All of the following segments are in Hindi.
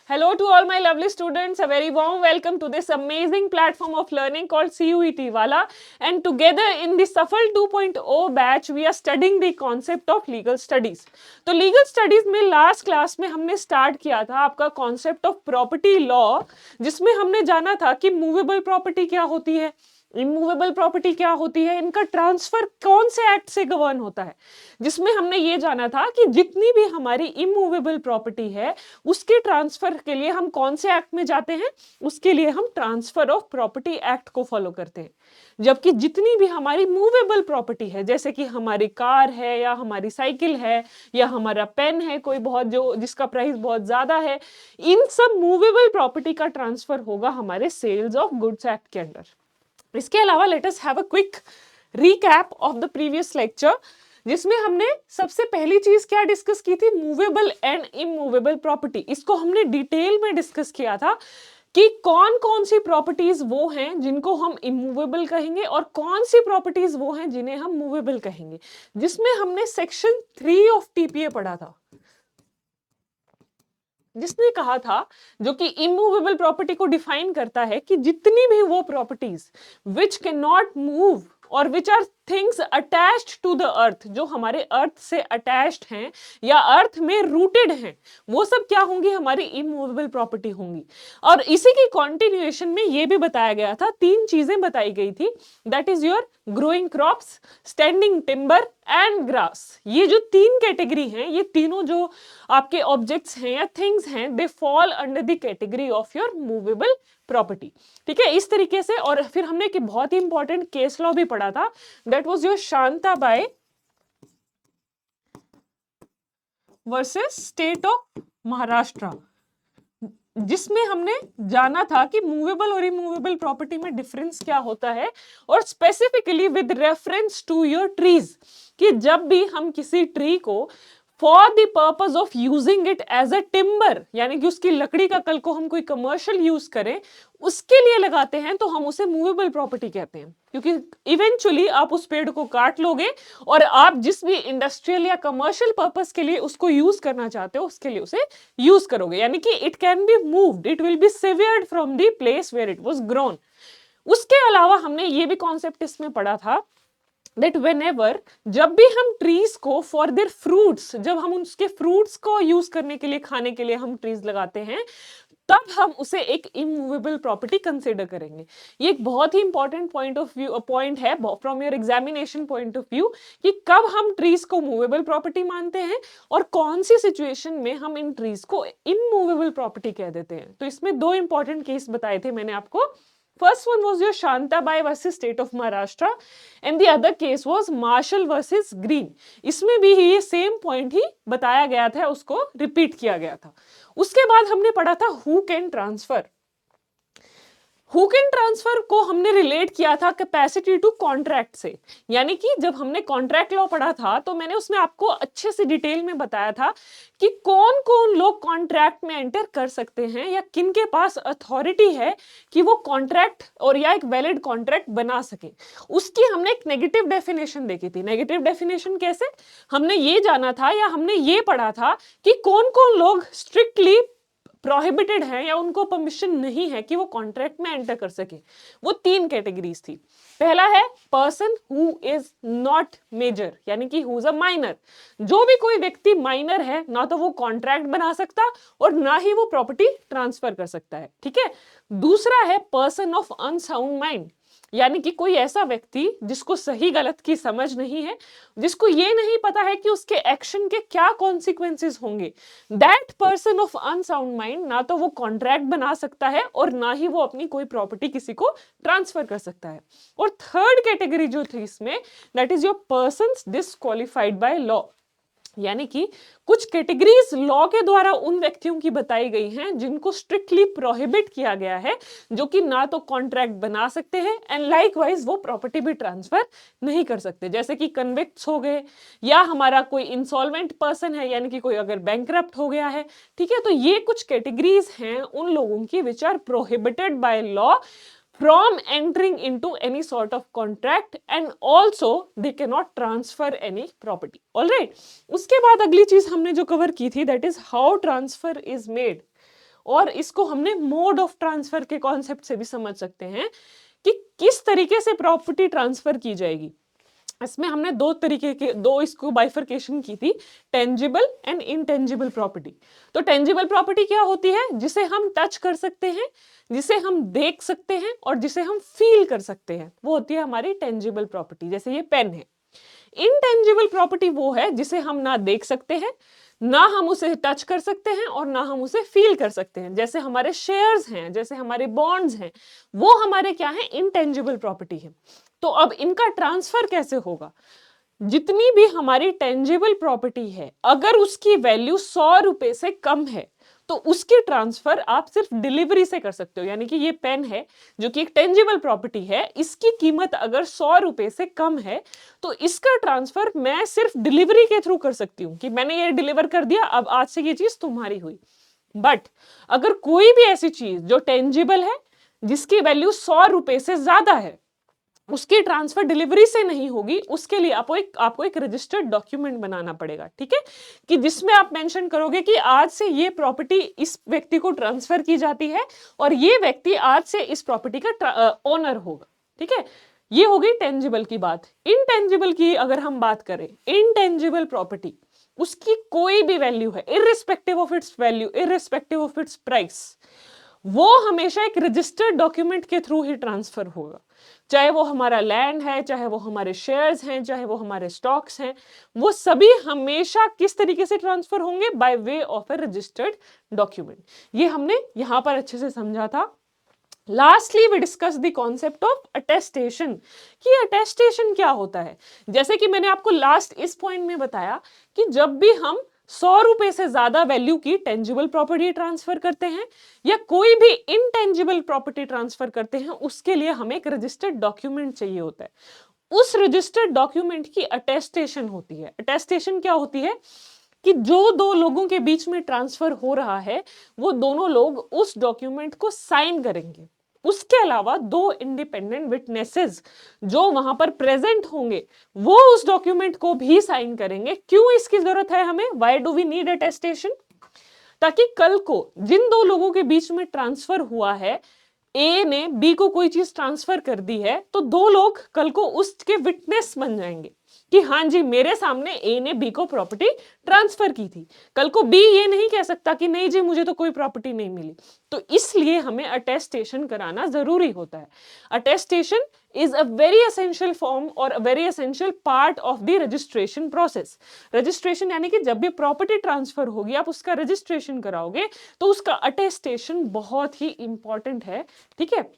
Hello to all my lovely students. A very warm welcome to this amazing platform of learning called CUET Wala. And together in the Safal 2.0 batch, we are studying the concept of legal studies. तो legal studies में last class में हमने start किया था आपका concept of property law, जिसमें हमने जाना था कि movable property क्या होती है, इमूवेबल प्रॉपर्टी क्या होती है, इनका ट्रांसफर कौन से एक्ट से गवर्न होता है, जिसमें हमने ये जाना था कि जितनी भी हमारी इमूवेबल प्रॉपर्टी है उसके ट्रांसफर के लिए हम कौन से एक्ट में जाते हैं, उसके लिए हम ट्रांसफर ऑफ प्रॉपर्टी एक्ट को फॉलो करते हैं। जबकि जितनी भी हमारी मूवेबल प्रॉपर्टी है, जैसे कि हमारी कार है या हमारी साइकिल है या हमारा पेन है कोई बहुत जो जिसका प्राइस बहुत ज्यादा है, इन सब मूवेबल प्रॉपर्टी का ट्रांसफर होगा हमारे सेल्स ऑफ गुड्स एक्ट के अंडर। इसके अलावा let us have a quick recap of the previous lecture, जिसमें हमने सबसे पहली चीज क्या डिस्कस की थी, मूवेबल एंड इमूवेबल प्रॉपर्टी। इसको हमने डिटेल में डिस्कस किया था कि कौन कौन सी प्रॉपर्टीज वो हैं जिनको हम इमूवेबल कहेंगे और कौन सी प्रॉपर्टीज वो हैं जिन्हें हम मूवेबल कहेंगे, जिसमें हमने सेक्शन 3 ऑफ टीपीए पढ़ा था, जिसने कहा था, जो कि इमूवेबल प्रॉपर्टी को डिफाइन करता है कि जितनी भी वो properties which can not move और which are things attached to the earth, जो हमारे अर्थ से अटैच्ड हैं या अर्थ में रूटेड हैं, वो सब क्या होंगी, हमारी इमूवेबल प्रॉपर्टी होंगी। और इसी की कॉन्टिन्यूएशन में ये भी बताया गया था, तीन चीजें बताई गई थी, that is your growing crops, standing timber and grass. ये जो तीन कैटेगरी हैं, ये तीनों जो आपके ऑब्जेक्ट्स हैं या थिंग्स हैं, they fall under the category of your movable property. ठीक है, इस तरीके से। और फिर हमने एक बहुत ही इंपॉर्टेंट केस लॉ भी पढ़ा था, that was your Shantabai versus state of Maharashtra, जिसमें हमने जाना था कि मूवेबल और इमूवेबल प्रॉपर्टी में डिफरेंस क्या होता है, और specifically with reference to your trees, कि जब भी हम किसी ट्री को for the purpose of using it as a timber, यानी कि उसकी लकड़ी का कल को हम कोई कमर्शियल यूज करें उसके लिए लगाते हैं, तो हम उसे मूवेबल प्रॉपर्टी कहते हैं, क्योंकि इवेंचुअली आप उस पेड़ को काट लोगे और आप जिस भी इंडस्ट्रियल या कमर्शियल पर्पस के लिए उसको यूज करना चाहते हो उसके लिए उसे यूज करोगे, यानी कि it can be moved, it will be severed from the place where it was grown. उसके अलावा हमने ये भी कॉन्सेप्ट इसमें पढ़ा था that whenever, जब भी हम ट्रीज को फॉर देयर फ्रूट्स, जब हम उसके फ्रूट्स को यूज करने के लिए, खाने के लिए हम ट्रीज लगाते हैं, तब हम उसे एक इमूवेबल प्रॉपर्टी कंसिडर करेंगे। ये एक बहुत ही इंपॉर्टेंट पॉइंट है from your examination point of view, कि कब हम ट्रीज को मूवेबल प्रॉपर्टी मानते हैं और कौन सी सिचुएशन में हम इन ट्रीज को इमूवेबल प्रॉपर्टी कह देते हैं। तो इसमें दो इंपॉर्टेंट केस बताए थे मैंने आपको। First one was your Shantabai versus State of Maharashtra and the other case was Marshall versus Green. इसमें भी ये सेम पॉइंट ही बताया गया था, उसको रिपीट किया गया था। उसके बाद हमने पढ़ा था who can transfer. Who can transfer को हमने रिलेट किया था कैपेसिटी टू कॉन्ट्रैक्ट से, यानी कि जब हमने कॉन्ट्रैक्ट लॉ पढ़ा था तो मैंने उसमें आपको अच्छे से डिटेल में बताया था कि कौन कौन लोग कॉन्ट्रैक्ट में एंटर कर सकते हैं या किन के पास अथॉरिटी है कि वो कॉन्ट्रैक्ट और या एक वैलिड कॉन्ट्रैक्ट बना सके। उसकी हमने एक नेगेटिव डेफिनेशन देखी थी। नेगेटिव डेफिनेशन कैसे, हमने ये जाना था या हमने ये पढ़ा था कि कौन कौन लोग स्ट्रिक्टली प्रोहिबिटेड है या उनको परमिशन नहीं है कि वो कॉन्ट्रैक्ट में एंटर कर सके। वो तीन कैटेगरीज थी। पहला है person who is not major, यानी कि हु इज अ माइनर। जो भी कोई व्यक्ति माइनर है, ना तो वो कॉन्ट्रैक्ट बना सकता और ना ही वो प्रॉपर्टी ट्रांसफर कर सकता है। ठीक है। दूसरा है पर्सन ऑफ अनसाउंड माइंड, यानी कि कोई ऐसा व्यक्ति जिसको सही गलत की समझ नहीं है, जिसको ये नहीं पता है कि उसके एक्शन के क्या कॉन्सिक्वेंसेस होंगे। That person of unsound mind ना तो वो कॉन्ट्रैक्ट बना सकता है और ना ही वो अपनी कोई प्रॉपर्टी किसी को ट्रांसफर कर सकता है। और थर्ड कैटेगरी जो थी इसमें, that is your persons disqualified by law, यानी कि कुछ कैटेगरीज लॉ के द्वारा उन व्यक्तियों की बताई गई हैं जिनको स्ट्रिक्टली प्रोहिबिट किया गया है, जो कि ना तो कॉन्ट्रैक्ट बना सकते हैं एंड लाइकवाइज वो प्रॉपर्टी भी ट्रांसफर नहीं कर सकते, जैसे कि कन्विक्ट्स हो गए या हमारा कोई इंसॉल्वेंट पर्सन है, यानी कि कोई अगर बैंकरप्ट हो गया है। ठीक है, तो ये कुछ कैटेगरीज हैं उन लोगों की which are prohibited by law from entering into any sort of contract and also they cannot transfer any property. All right. उसके बाद अगली चीज हमने जो कवर की थी, that is how transfer is made. और इसको हमने मोड ऑफ ट्रांसफर के कॉन्सेप्ट से भी समझ सकते हैं कि किस तरीके से प्रॉपर्टी ट्रांसफर की जाएगी। इसमें हमने दो इसको बाइफरकेशन की थी, टेंजिबल एंड इनटेंजिबल प्रॉपर्टी। तो टेंजिबल प्रॉपर्टी क्या होती है? जिसे हम टच कर सकते हैं, जिसे हम देख सकते हैं और जिसे हम फील कर सकते हैं, वो होती है हमारी टेंजिबल प्रॉपर्टी। जैसे ये पेन है। इनटेंजिबल प्रॉपर्टी वो है जिसे हम ना देख सकते हैं, ना हम उसे टच कर सकते हैं और ना हम उसे फील कर सकते हैं। जैसे हमारे शेयर्स हैं, जैसे हमारे बॉन्ड्स हैं, वो हमारे क्या है? इनटेंजिबल प्रॉपर्टी है। तो अब इनका ट्रांसफर कैसे होगा? जितनी भी हमारी टेंजिबल प्रॉपर्टी है, अगर उसकी वैल्यू 100 रुपए से कम है तो उसकी ट्रांसफर आप सिर्फ डिलीवरी से कर सकते हो। यानी कि ये पेन है जो कि एक टेंजिबल प्रॉपर्टी है, इसकी कीमत अगर 100 रुपए से कम है तो इसका ट्रांसफर मैं सिर्फ डिलीवरी के थ्रू कर सकती हूं कि मैंने ये डिलीवर कर दिया, अब आज से ये चीज तुम्हारी हुई। बट अगर कोई भी ऐसी चीज जो टेंजिबल है, जिसकी वैल्यू 100 रुपए से ज्यादा है, उसकी ट्रांसफर डिलीवरी से नहीं होगी, उसके लिए आपको एक रजिस्टर्ड डॉक्यूमेंट बनाना पड़ेगा। ठीक है, कि जिसमें आप मेंशन करोगे कि आज से ये प्रॉपर्टी इस व्यक्ति को ट्रांसफर की जाती है और ये व्यक्ति आज से इस प्रॉपर्टी का ओनर होगा। ठीक है, ये हो गई टेंजिबल की बात। इनटेंजिबल की अगर हम बात करें, इनटेंजिबल प्रॉपर्टी, उसकी कोई भी वैल्यू है, irrespective of its value, irrespective of its price, वो हमेशा एक रजिस्टर्ड डॉक्यूमेंट के थ्रू ही ट्रांसफर होगा। चाहे वो हमारा लैंड है, चाहे वो हमारे शेयर्स हैं, चाहे वो हमारे स्टॉक्स हैं, वो सभी हमेशा किस तरीके से ट्रांसफर होंगे? By way of a registered document. ये हमने यहां पर अच्छे से समझा था। Lastly we discuss the concept of attestation, कि अटेस्टेशन क्या होता है। जैसे कि मैंने आपको लास्ट इस पॉइंट में बताया कि जब भी हम 100 रुपए से ज्यादा वैल्यू की टेंजिबल प्रॉपर्टी ट्रांसफर करते हैं या कोई भी इनटेंजिबल प्रॉपर्टी ट्रांसफर करते हैं, उसके लिए हमें एक रजिस्टर्ड डॉक्यूमेंट चाहिए होता है। उस रजिस्टर्ड डॉक्यूमेंट की अटेस्टेशन होती है। अटेस्टेशन क्या होती है? कि जो दो लोगों के बीच में ट्रांसफर हो रहा है, वो दोनों लोग उस डॉक्यूमेंट को साइन करेंगे। उसके अलावा दो इंडिपेंडेंट विटनेसेस जो वहां पर प्रेजेंट होंगे, वो उस डॉक्यूमेंट को भी साइन करेंगे। क्यों इसकी जरूरत है हमें? Why do we need attestation? ताकि कल को जिन दो लोगों के बीच में ट्रांसफर हुआ है, ए ने बी को कोई चीज ट्रांसफर कर दी है, तो दो लोग कल को उसके विटनेस बन जाएंगे कि हाँ जी, मेरे सामने ए ने बी को प्रॉपर्टी ट्रांसफर की थी। कल को बी ये नहीं कह सकता कि नहीं जी, मुझे तो कोई प्रॉपर्टी नहीं मिली। तो इसलिए हमें अटेस्टेशन कराना जरूरी होता है। Attestation is a very essential form और a very essential part of the registration process. Registration यानी कि जब भी प्रॉपर्टी ट्रांसफर होगी, आप उसका रजिस्ट्रेशन कराओगे, तो उसका अटेस्टेशन बहुत ही इंपॉर्टेंट है। ठीक है,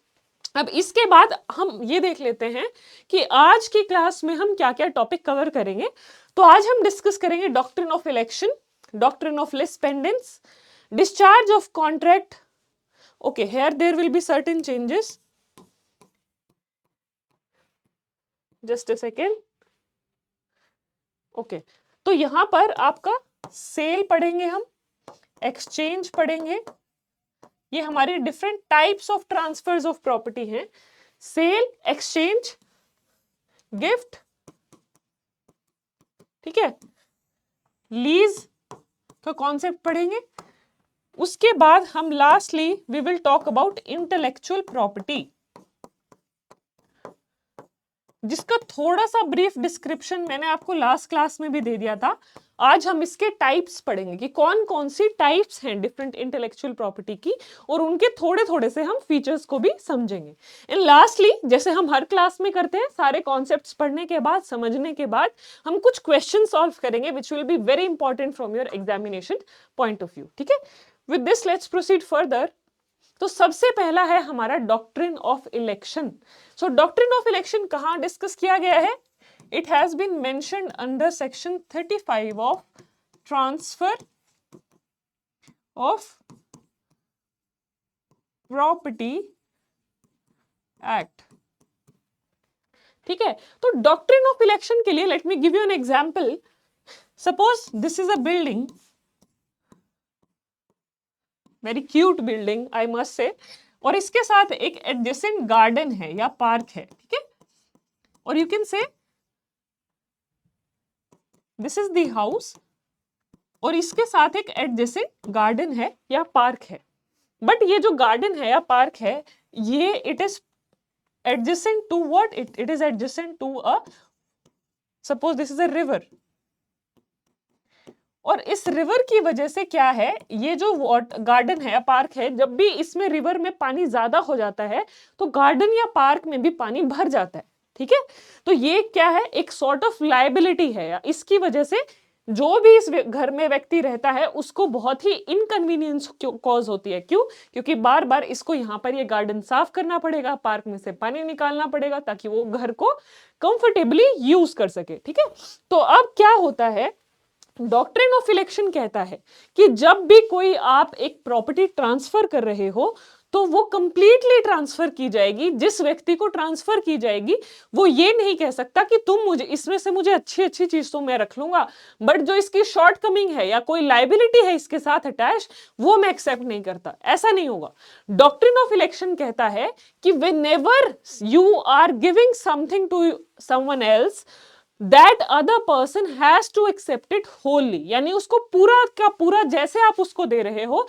अब इसके बाद हम ये देख लेते हैं कि आज की क्लास में हम क्या क्या टॉपिक कवर करेंगे। तो आज हम डिस्कस करेंगे doctrine of election, doctrine of lis pendens, discharge of contract. Okay, here there will be certain changes, just a second. Okay, तो यहां पर आपका सेल पढ़ेंगे, हम एक्सचेंज पढ़ेंगे। ये हमारे different types of transfers of property हैं। सेल, एक्सचेंज, गिफ्ट, ठीक है, लीज का कॉन्सेप्ट पढ़ेंगे। उसके बाद हम lastly we will talk about intellectual property, जिसका थोड़ा सा ब्रीफ डिस्क्रिप्शन मैंने आपको लास्ट क्लास में भी दे दिया था। आज हम इसके टाइप्स पढ़ेंगे कि कौन कौन सी टाइप्स हैं डिफरेंट इंटेलेक्चुअल प्रॉपर्टी की, और उनके थोड़े थोड़े से हम फीचर्स को भी समझेंगे। एंड लास्टली, जैसे हम हर क्लास में करते हैं, सारे कॉन्सेप्ट्स पढ़ने के बाद, समझने के बाद, हम कुछ क्वेश्चन सॉल्व करेंगे which will be very important from your examination point of view. ठीक है, with this let's proceed further. तो सबसे पहला है हमारा doctrine of election. So doctrine of election कहां डिस्कस किया गया है? It has been mentioned under section 35 of transfer of property act। ठीक है, तो डॉक्ट्रिन ऑफ इलेक्शन के लिए let me give you an example. Suppose this is a building, very cute building I must say, और इसके साथ एक एडजेसेंट गार्डन है या पार्क है। ठीक है, और you can say this is the house, और इसके साथ एक एडजेसेंट गार्डन है या पार्क है। बट ये जो गार्डन है या पार्क है, ये it is adjacent to what, it is adjacent to a, suppose this is a river, और इस रिवर की वजह से क्या है, ये जो गार्डन है या पार्क है, जब भी इसमें रिवर में पानी ज्यादा हो जाता है तो गार्डन या पार्क में भी पानी भर जाता है, ठीक है। तो ये क्या है, एक सॉर्ट ऑफ लायबिलिटी है, या इसकी वजह से जो भी इस घर में व्यक्ति रहता है उसको बहुत ही इनकन्वीनियंस कॉज होती है। क्यों? क्योंकि बार बार इसको यहाँ पर ये गार्डन साफ करना पड़ेगा, पार्क में से पानी निकालना पड़ेगा ताकि वो घर को कंफर्टेबली यूज कर सके, ठीक है। तो अब क्या होता है, डॉक्ट्रिन ऑफ इलेक्शन कहता है कि जब भी कोई आप एक प्रॉपर्टी ट्रांसफर कर रहे हो तो वो कंप्लीटली ट्रांसफर की जाएगी, जिस व्यक्ति को ट्रांसफर की जाएगी वो ये नहीं कह सकता कि तुम मुझे इसमें से मुझे अच्छी अच्छी चीज तो मैं रख लूंगा, बट जो इसकी शॉर्ट कमिंग है या कोई लाइबिलिटी है इसके साथ अटैच, वो मैं एक्सेप्ट नहीं करता, ऐसा नहीं होगा। डॉक्ट्रिन ऑफ इलेक्शन कहता है कि whenever you are giving something to someone else, that other person has to accept it wholly, यानी उसको पूरा का पूरा जैसे आप उसको दे रहे हो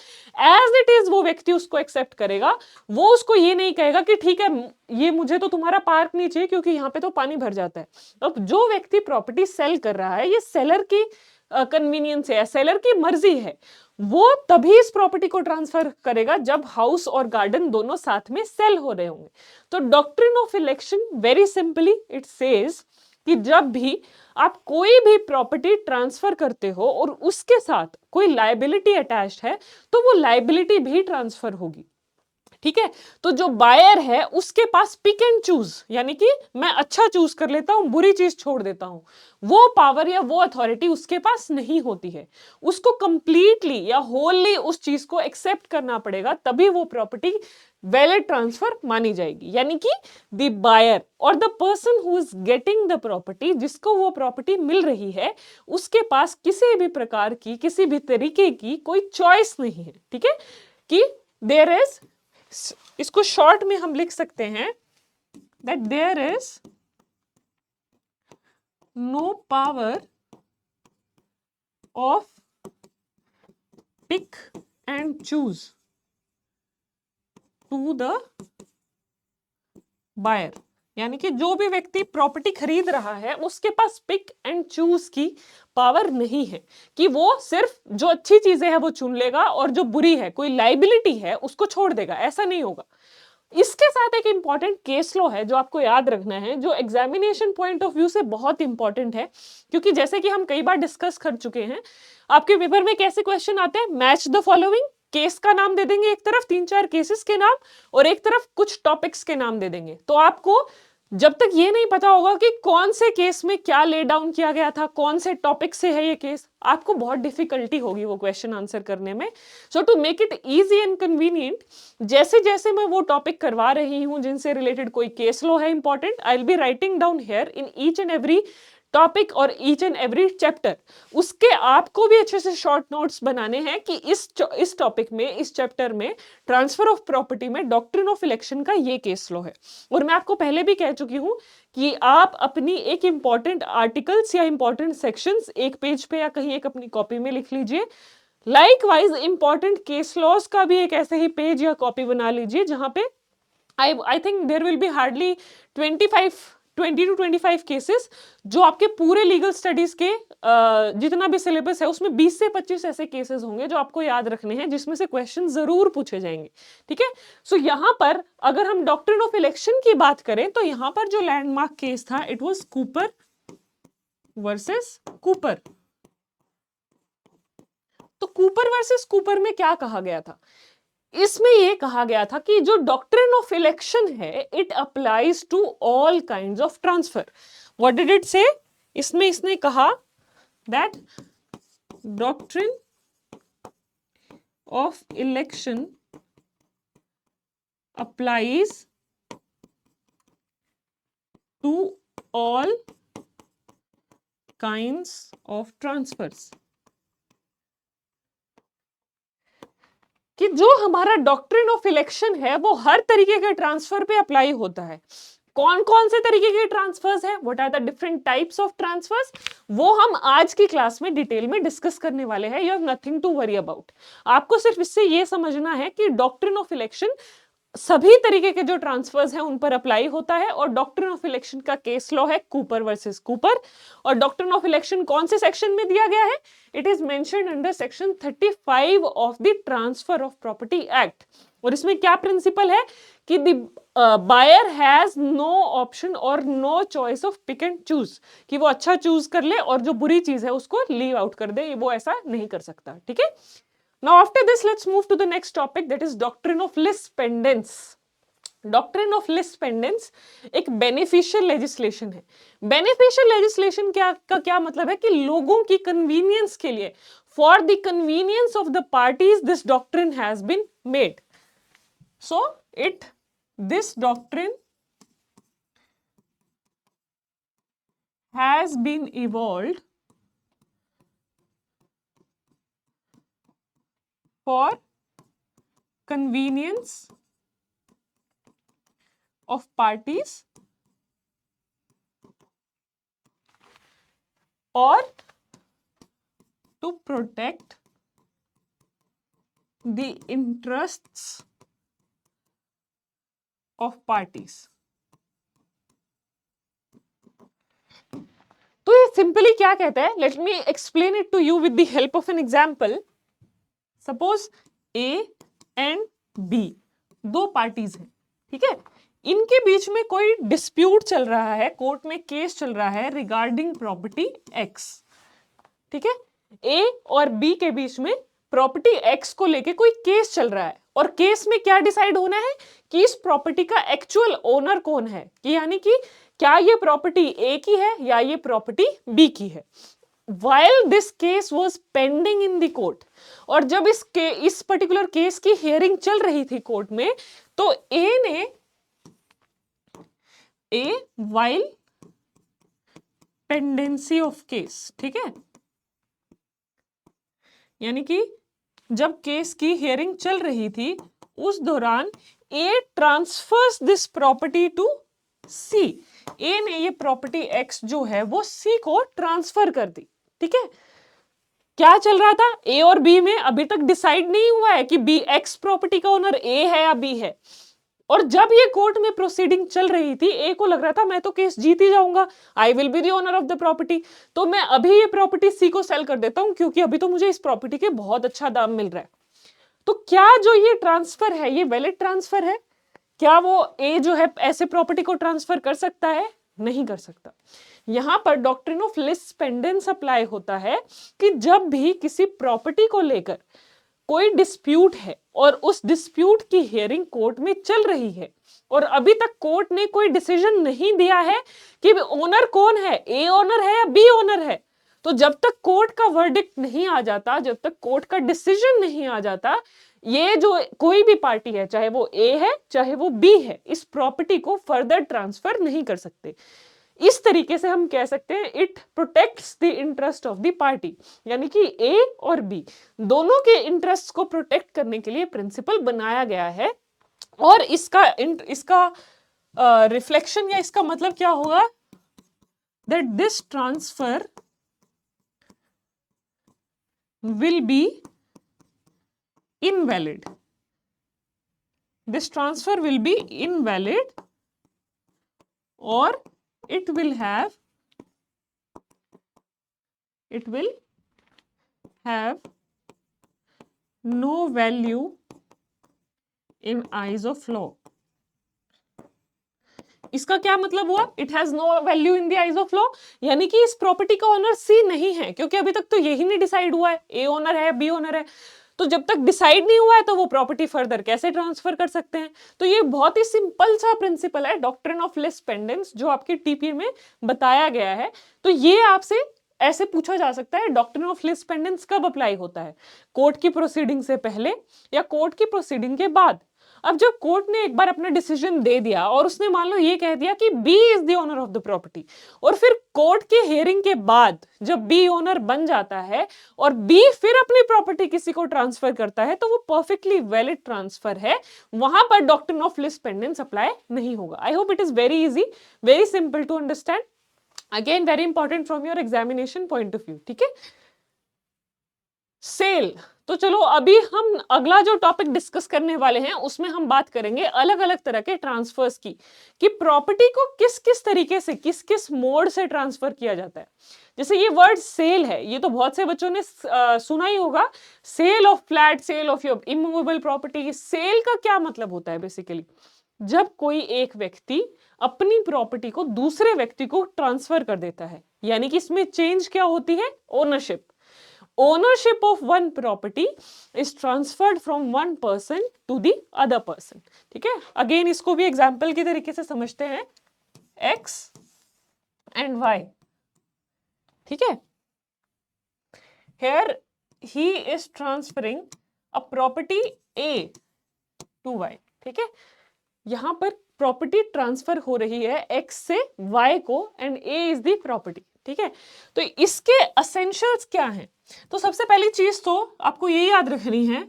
as it is वो व्यक्ति उसको एक्सेप्ट करेगा। वो उसको ये नहीं कहेगा कि ठीक है ये मुझे तो तुम्हारा पार्क नहीं चाहिए क्योंकि यहाँ पे तो पानी भर जाता है। अब जो व्यक्ति प्रॉपर्टी सेल कर रहा है, ये सेलर की कन्वीनियंस है, सेलर की मर्जी है, वो तभी इस प्रॉपर्टी को ट्रांसफर करेगा जब हाउस और गार्डन दोनों साथ में सेल हो रहे होंगे। तो doctrine of election very simply it says कि जब भी आप कोई भी प्रॉपर्टी ट्रांसफर करते हो और उसके साथ कोई लायबिलिटी अटैच्ड है तो वो लायबिलिटी भी ट्रांसफर होगी, ठीक है। तो जो बायर है उसके पास पिक एंड चूज, यानी कि मैं अच्छा चूज कर लेता हूं, बुरी चीज छोड़ देता हूं, वो पावर या वो अथॉरिटी उसके पास नहीं होती है। उसको कंप्लीटली या होलली उस चीज को एक्सेप्ट करना पड़ेगा, तभी वो प्रॉपर्टी वैलिड ट्रांसफर मानी जाएगी। यानी कि द बायर और the person who is getting the property, जिसको वो प्रॉपर्टी मिल रही है, उसके पास किसी भी प्रकार की किसी भी तरीके की कोई चॉइस नहीं है, ठीक है। कि देयर इज, इसको शॉर्ट में हम लिख सकते हैं that there is no power of pick and choose to the buyer, यानी कि जो भी व्यक्ति प्रॉपर्टी खरीद रहा है उसके पास पिक एंड चूज की पावर नहीं है कि वो सिर्फ जो अच्छी चीजें हैं वो चुन लेगा और जो बुरी है, कोई लाइबिलिटी है, उसको छोड़ देगा, ऐसा नहीं होगा। इसके साथ एक इंपॉर्टेंट केस लॉ है जो आपको याद रखना है, जो एग्जामिनेशन पॉइंट ऑफ व्यू से बहुत इंपॉर्टेंट है, क्योंकि जैसे कि हम कई बार डिस्कस कर चुके हैं, आपके पेपर में कैसे क्वेश्चन आते हैं, मैच द फॉलोइंग, केस का नाम दे देंगे एक तरफ, 3-4 केसेस के नाम, और एक तरफ कुछ टॉपिक्स के नाम दे देंगे। तो आपको जब तक ये नहीं पता होगा कि कौन से केस में क्या ले डाउन किया गया था, कौन से टॉपिक से है ये केस, आपको बहुत डिफिकल्टी होगी वो क्वेश्चन आंसर करने में। So to make it easy and convenient, जैसे जैसे मैं वो टॉपिक करवा रही हूं जिनसे रिलेटेड कोई केस लॉ है important, I will be writing down here in each and every topic और ईच एंड एवरी चैप्टर। उसके आपको भी अच्छे से शॉर्ट नोट्स बनाने हैं कि इस टॉपिक में, इस चैप्टर में ट्रांसफर ऑफ प्रॉपर्टी में डॉक्ट्रिन ऑफ इलेक्शन का ये केस लॉ है। और मैं आपको पहले भी कह चुकी हूं कि आप अपनी एक इंपॉर्टेंट आर्टिकल्स या इंपॉर्टेंट सेक्शंस एक पेज पे या कहीं एक अपनी कॉपी में लिख लीजिए। लाइकवाइज इंपॉर्टेंट केस लॉज का भी एक ऐसे ही पेज या कॉपी बना लीजिए जहां पे I think there will be hardly 20 to 25 cases, जो आपके पूरे लीगल स्टडीज के जितना भी सिलेबस है उसमें 20 से 25 ऐसे केसेस होंगे जो आपको याद रखने हैं, जिसमें से क्वेश्चन जरूर पूछे जाएंगे, ठीक है। सो यहां पर अगर हम डॉक्ट्रिन ऑफ इलेक्शन की बात करें तो यहां पर जो लैंडमार्क केस था, it was Cooper versus Cooper. तो कूपर वर्सेस कूपर में क्या कहा गया था, इसमें यह कहा गया था कि जो डॉक्ट्रिन ऑफ इलेक्शन है it applies to all kinds of transfer. What did it say, इसमें इसने कहा that doctrine of election applies to all kinds of transfers, कि जो हमारा डॉक्ट्रिन ऑफ इलेक्शन है वो हर तरीके के ट्रांसफर पे अप्लाई होता है। कौन कौन से तरीके के ट्रांसफर्स है, what are the different types of transfers, वो हम आज की क्लास में डिटेल में डिस्कस करने वाले हैं. You have nothing to worry about. आपको सिर्फ इससे ये समझना है कि डॉक्ट्रिन ऑफ इलेक्शन सभी तरीके के जो ट्रांसफर्स हैं उन पर अप्लाई होता है, और डॉक्ट्रिन ऑफ इलेक्शन का केस लॉ है कूपर वर्सेस कूपर. और डॉक्ट्रिन ऑफ इलेक्शन कौन से सेक्शन में दिया गया है? It is mentioned under section 35 of the transfer of property act. और इसमें क्या प्रिंसिपल है कि the buyer has no option और no choice of pick and choose, कि वो अच्छा चूज कर ले और जो बुरी चीज है उसको लीव आउट कर दे, वो ऐसा नहीं कर सकता. ठीक है. Now after this let's move to the next topic, that is doctrine of lis pendens. Doctrine of lis pendens एक बेनिफिशियल लेजिस्लेशन है. बेनिफिशियल लेजिस्लेशन का क्या मतलब है कि लोगों की कन्वीनियंस के लिए, for the convenience of the parties, this doctrine has been made. So this doctrine has been evolved for convenience of parties or to protect the interests of parties. तो ये सिंपली क्या कहता है? Let me explain it to you with the help of an example. Suppose A and B दो पार्टीज हैं. ठीक है. इनके बीच में कोई डिस्प्यूट चल रहा है, कोर्ट में केस चल रहा है रिगार्डिंग प्रॉपर्टी एक्स. ठीक है. ए और बी के बीच में प्रॉपर्टी एक्स को लेके कोई केस चल रहा है, और केस में क्या डिसाइड होना है कि इस प्रॉपर्टी का एक्चुअल ओनर कौन है, कि यानी कि क्या ये प्रॉपर्टी ए की है या ये प्रॉपर्टी बी की है. While this case was pending in the court, और जब इस पर्टिकुलर केस की हियरिंग चल रही थी कोर्ट में, तो while pendency of case, ठीक है, यानी कि जब केस की हियरिंग चल रही थी उस दौरान ए ट्रांसफर्स दिस प्रॉपर्टी टू सी. ए ने ये प्रॉपर्टी एक्स जो है वो सी को ट्रांसफर कर दी. ठीक है. क्या चल रहा था? ए और बी में अभी तक डिसाइड नहीं हुआ है कि बी एक्स प्रॉपर्टी का ओनर ए है या बी है. और जब ये कोर्ट में प्रोसीडिंग चल रही थी, ए को लग रहा था मैं तो केस जीत ही जाऊंगा, I will be the owner of the property, तो मैं अभी ये प्रॉपर्टी सी को सेल कर देता हूं क्योंकि अभी तो मुझे इस प्रॉपर्टी के बहुत अच्छा दाम मिल रहा है. तो क्या जो ये ट्रांसफर है ये वैलिड ट्रांसफर है? क्या वो ए जो है ऐसे प्रॉपर्टी को ट्रांसफर कर सकता है? नहीं कर सकता. यहां पर doctrine of lis pendens apply होता है कि जब भी किसी प्रॉपर्टी को लेकर कोई डिस्प्यूट है और उस डिस्प्यूट की हियरिंग कोर्ट में चल रही है और अभी तक कोर्ट ने कोई डिसीजन नहीं दिया है कि ओनर कौन है, ए ओनर है या बी ओनर है, तो जब तक कोर्ट का वर्डिक्ट नहीं आ जाता, जब तक कोर्ट का डिसीजन नहीं आ जाता, ये जो कोई भी पार्टी है, चाहे वो ए है चाहे वो बी है, इस प्रॉपर्टी को फर्दर ट्रांसफर नहीं कर सकते. इस तरीके से हम कह सकते हैं it protects the interest of the party, यानी कि ए और बी दोनों के इंटरेस्ट को प्रोटेक्ट करने के लिए प्रिंसिपल बनाया गया है. और इसका रिफ्लेक्शन या इसका मतलब क्या होगा? That this transfer will be invalid. This transfer will be invalid, or it will have no value in eyes of law. इसका क्या मतलब हुआ? It has no value in the eyes of law, यानी कि इस प्रॉपर्टी का ओनर सी नहीं है, क्योंकि अभी तक तो यही नहीं डिसाइड हुआ है ए ओनर है बी ओनर है. तो जब तक डिसाइड नहीं हुआ है तो वो प्रॉपर्टी फर्दर कैसे ट्रांसफर कर सकते हैं? तो ये बहुत ही सिंपल सा प्रिंसिपल है डॉक्ट्रिन ऑफ लिस पेंडेंस जो आपके टीपीए में बताया गया है. तो ये आपसे ऐसे पूछा जा सकता है डॉक्ट्रिन ऑफ लिस पेंडेंस कब अप्लाई होता है? कोर्ट की प्रोसीडिंग से पहले या कोर्ट की प्रोसीडिंग के बाद. अब जब कोर्ट ने एक बार अपना डिसीजन दे दिया और उसने मान लो ये कह दिया कि B is the owner of the property, और फिर कोर्ट के हियरिंग के बाद जब बी ओनर बन जाता है और बी फिर अपनी प्रॉपर्टी किसी को ट्रांसफर करता है, तो वो परफेक्टली वैलिड ट्रांसफर है, वहां पर doctrine of lis pendens apply नहीं होगा। I hope it is very easy, very simple to understand, again very important from your examination point of view. ठीक है, सेल। तो चलो अभी हम अगला जो टॉपिक डिस्कस करने वाले हैं उसमें हम बात करेंगे अलग अलग तरह के ट्रांसफर्स की, कि प्रॉपर्टी को किस किस तरीके से, किस किस मोड से ट्रांसफर किया जाता है। जैसे ये वर्ड सेल है, ये तो बहुत से बच्चों ने सुना ही होगा, sale of flat, sale of your immovable property. Sale का क्या मतलब होता है? बेसिकली जब कोई एक व्यक्ति अपनी प्रॉपर्टी को दूसरे व्यक्ति को ट्रांसफर कर देता है, यानी कि इसमें चेंज क्या होती है? Ownership. Ownership of one property is transferred from one person to the other person। ठीक है, अगेन इसको भी एग्जाम्पल की तरीके से समझते हैं, X and Y। ठीक है, here he is transferring a property A to Y। ठीक है, यहां पर प्रॉपर्टी ट्रांसफर हो रही है X से Y को, and A is the property. ठीक है, तो इसके असेंशियल्स क्या हैं? तो सबसे पहली चीज तो आपको ये याद रखनी है,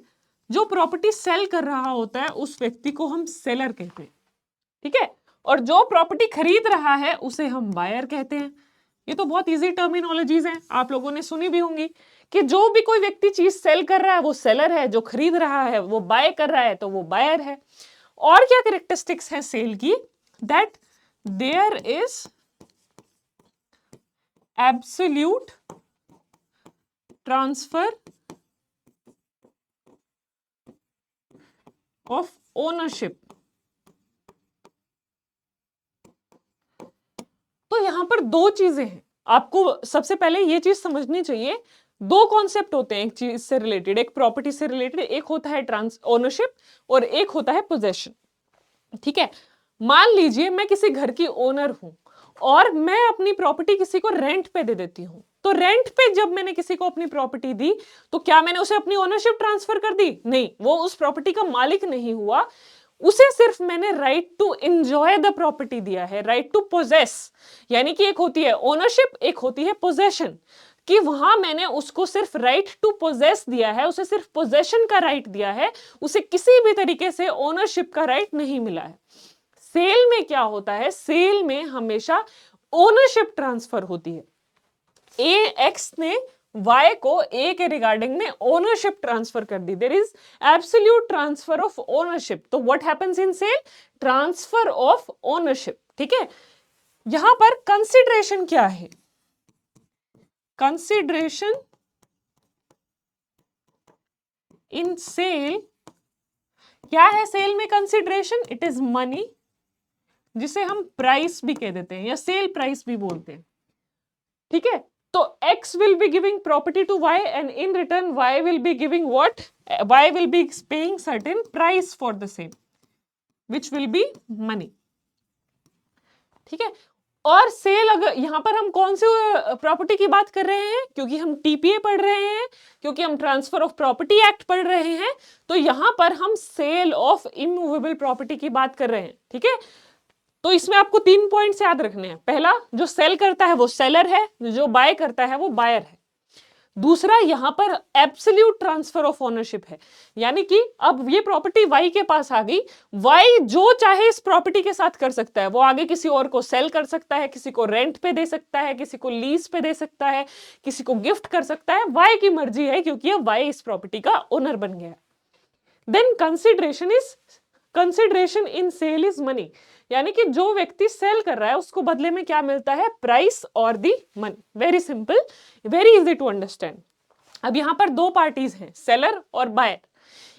जो प्रॉपर्टी सेल कर रहा होता है उस व्यक्ति को हम सेलर कहते हैं। ठीक है, और जो प्रॉपर्टी खरीद रहा है उसे हम बायर कहते हैं। ये तो बहुत इजी टर्मिनोलॉजीज हैं, आप लोगों ने सुनी भी होंगी, कि जो भी कोई व्यक्ति चीज सेल कर रहा है वो सेलर है, जो खरीद रहा है वो बाय कर रहा है तो वो बायर है। और क्या कैरेक्टरिस्टिक्स है सेल की? That there is absolute transfer of ownership. तो यहां पर दो चीजें हैं, आपको सबसे पहले ये चीज समझनी चाहिए। दो कॉन्सेप्ट होते हैं एक चीज से रिलेटेड, एक प्रॉपर्टी से रिलेटेड, एक होता है ओनरशिप और एक होता है पोजेशन। ठीक है, मान लीजिए मैं किसी घर की ओनर हूं और मैं अपनी प्रॉपर्टी किसी को रेंट पे दे देती हूं, तो रेंट पे जब मैंने किसी को अपनी प्रॉपर्टी दी तो क्या मैंने उसे अपनी ओनरशिप ट्रांसफर कर दी? नहीं, वो उस प्रॉपर्टी का मालिक नहीं हुआ, उसे सिर्फ मैंने right to enjoy the property दिया है, राइट टू पोजेस। यानी कि एक होती है ओनरशिप, एक होती है पोजेशन, कि वहां मैंने उसको सिर्फ राइट टू पोजेस दिया है, उसे सिर्फ पोजेशन का राइट दिया है, उसे किसी भी तरीके से ओनरशिप का राइट नहीं मिला है। सेल में क्या होता है? सेल में हमेशा ओनरशिप ट्रांसफर होती है। एक्स ने वाई को ए के रिगार्डिंग में ओनरशिप ट्रांसफर कर दी, there is absolute transfer of ownership. तो what happens in sale? Transfer of ownership. ठीक है, यहां पर कंसिडरेशन क्या है? कंसिडरेशन इन सेल क्या है? सेल में कंसिडरेशन इट इज मनी, जिसे हम प्राइस भी कह देते हैं या सेल प्राइस भी बोलते हैं। ठीक है, तो X will be giving property to Y and in return Y will be giving what? Y will be paying certain price for the same, which will be money। ठीक है, और सेल, अगर यहां पर हम कौन सी प्रॉपर्टी की बात कर रहे हैं? क्योंकि हम टीपीए पढ़ रहे हैं, क्योंकि हम ट्रांसफर ऑफ प्रॉपर्टी एक्ट पढ़ रहे हैं, तो यहां पर हम सेल ऑफ इमूवेबल प्रॉपर्टी की बात कर रहे हैं। ठीक है, तो इसमें आपको 3 पॉइंट्स याद रखने हैं। पहला, जो सेल करता है वो सेलर है, जो बाय करता है वो बायर है। दूसरा, यहां पर एब्सोल्यूट ट्रांसफर ऑफ ओनरशिप है, यानी कि अब ये प्रॉपर्टी वाई के पास आ गई, वाई जो चाहे इस प्रॉपर्टी के साथ कर सकता है, वो आगे किसी और को सेल कर सकता है, किसी को रेंट पे दे सकता है, किसी को लीज पे दे सकता है, किसी को गिफ्ट कर सकता है, वाई की मर्जी है, क्योंकि वाई इस प्रॉपर्टी का ओनर बन गया। Then consideration in sale is money, यानी कि जो व्यक्ति सेल कर रहा है उसको बदले में क्या मिलता है? प्राइस और the money. Very simple, very easy to understand. अब यहां पर दो पार्टीज हैं, सेलर और बायर।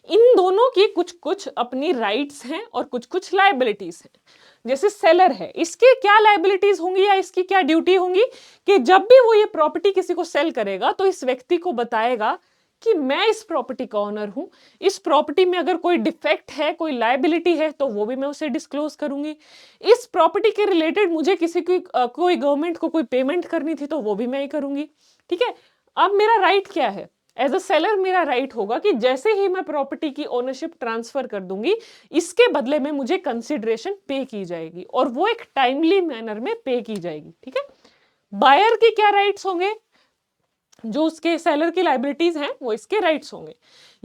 इन दोनों की कुछ कुछ अपनी राइट्स हैं और कुछ कुछ लायबिलिटीज हैं। जैसे सेलर है, इसकी क्या लायबिलिटीज होंगी या इसकी क्या ड्यूटी होंगी कि जब भी वो ये प्रॉपर्टी किसी को सेल करेगा तो इस व्यक्ति को बताएगा कि मैं इस प्रॉपर्टी का ओनर हूं, इस प्रॉपर्टी में अगर कोई डिफेक्ट है, कोई लायबिलिटी है तो वो भी मैं उसे डिस्क्लोज करूंगी, इस प्रॉपर्टी के रिलेटेड मुझे किसी की कोई गवर्नमेंट को कोई पेमेंट करनी थी तो वो भी मैं ही करूंगी। ठीक है, अब मेरा राइट क्या है? एज अ सेलर मेरा राइट होगा कि जैसे ही मैं प्रॉपर्टी की ओनरशिप ट्रांसफर कर दूंगी, इसके बदले में मुझे कंसिडरेशन पे की जाएगी और वो एक टाइमली मैनर में पे की जाएगी। ठीक है, बायर के क्या राइट्स होंगे, जो उसके सेलर की लाइबिलिटीज हैं वो इसके राइट्स होंगे,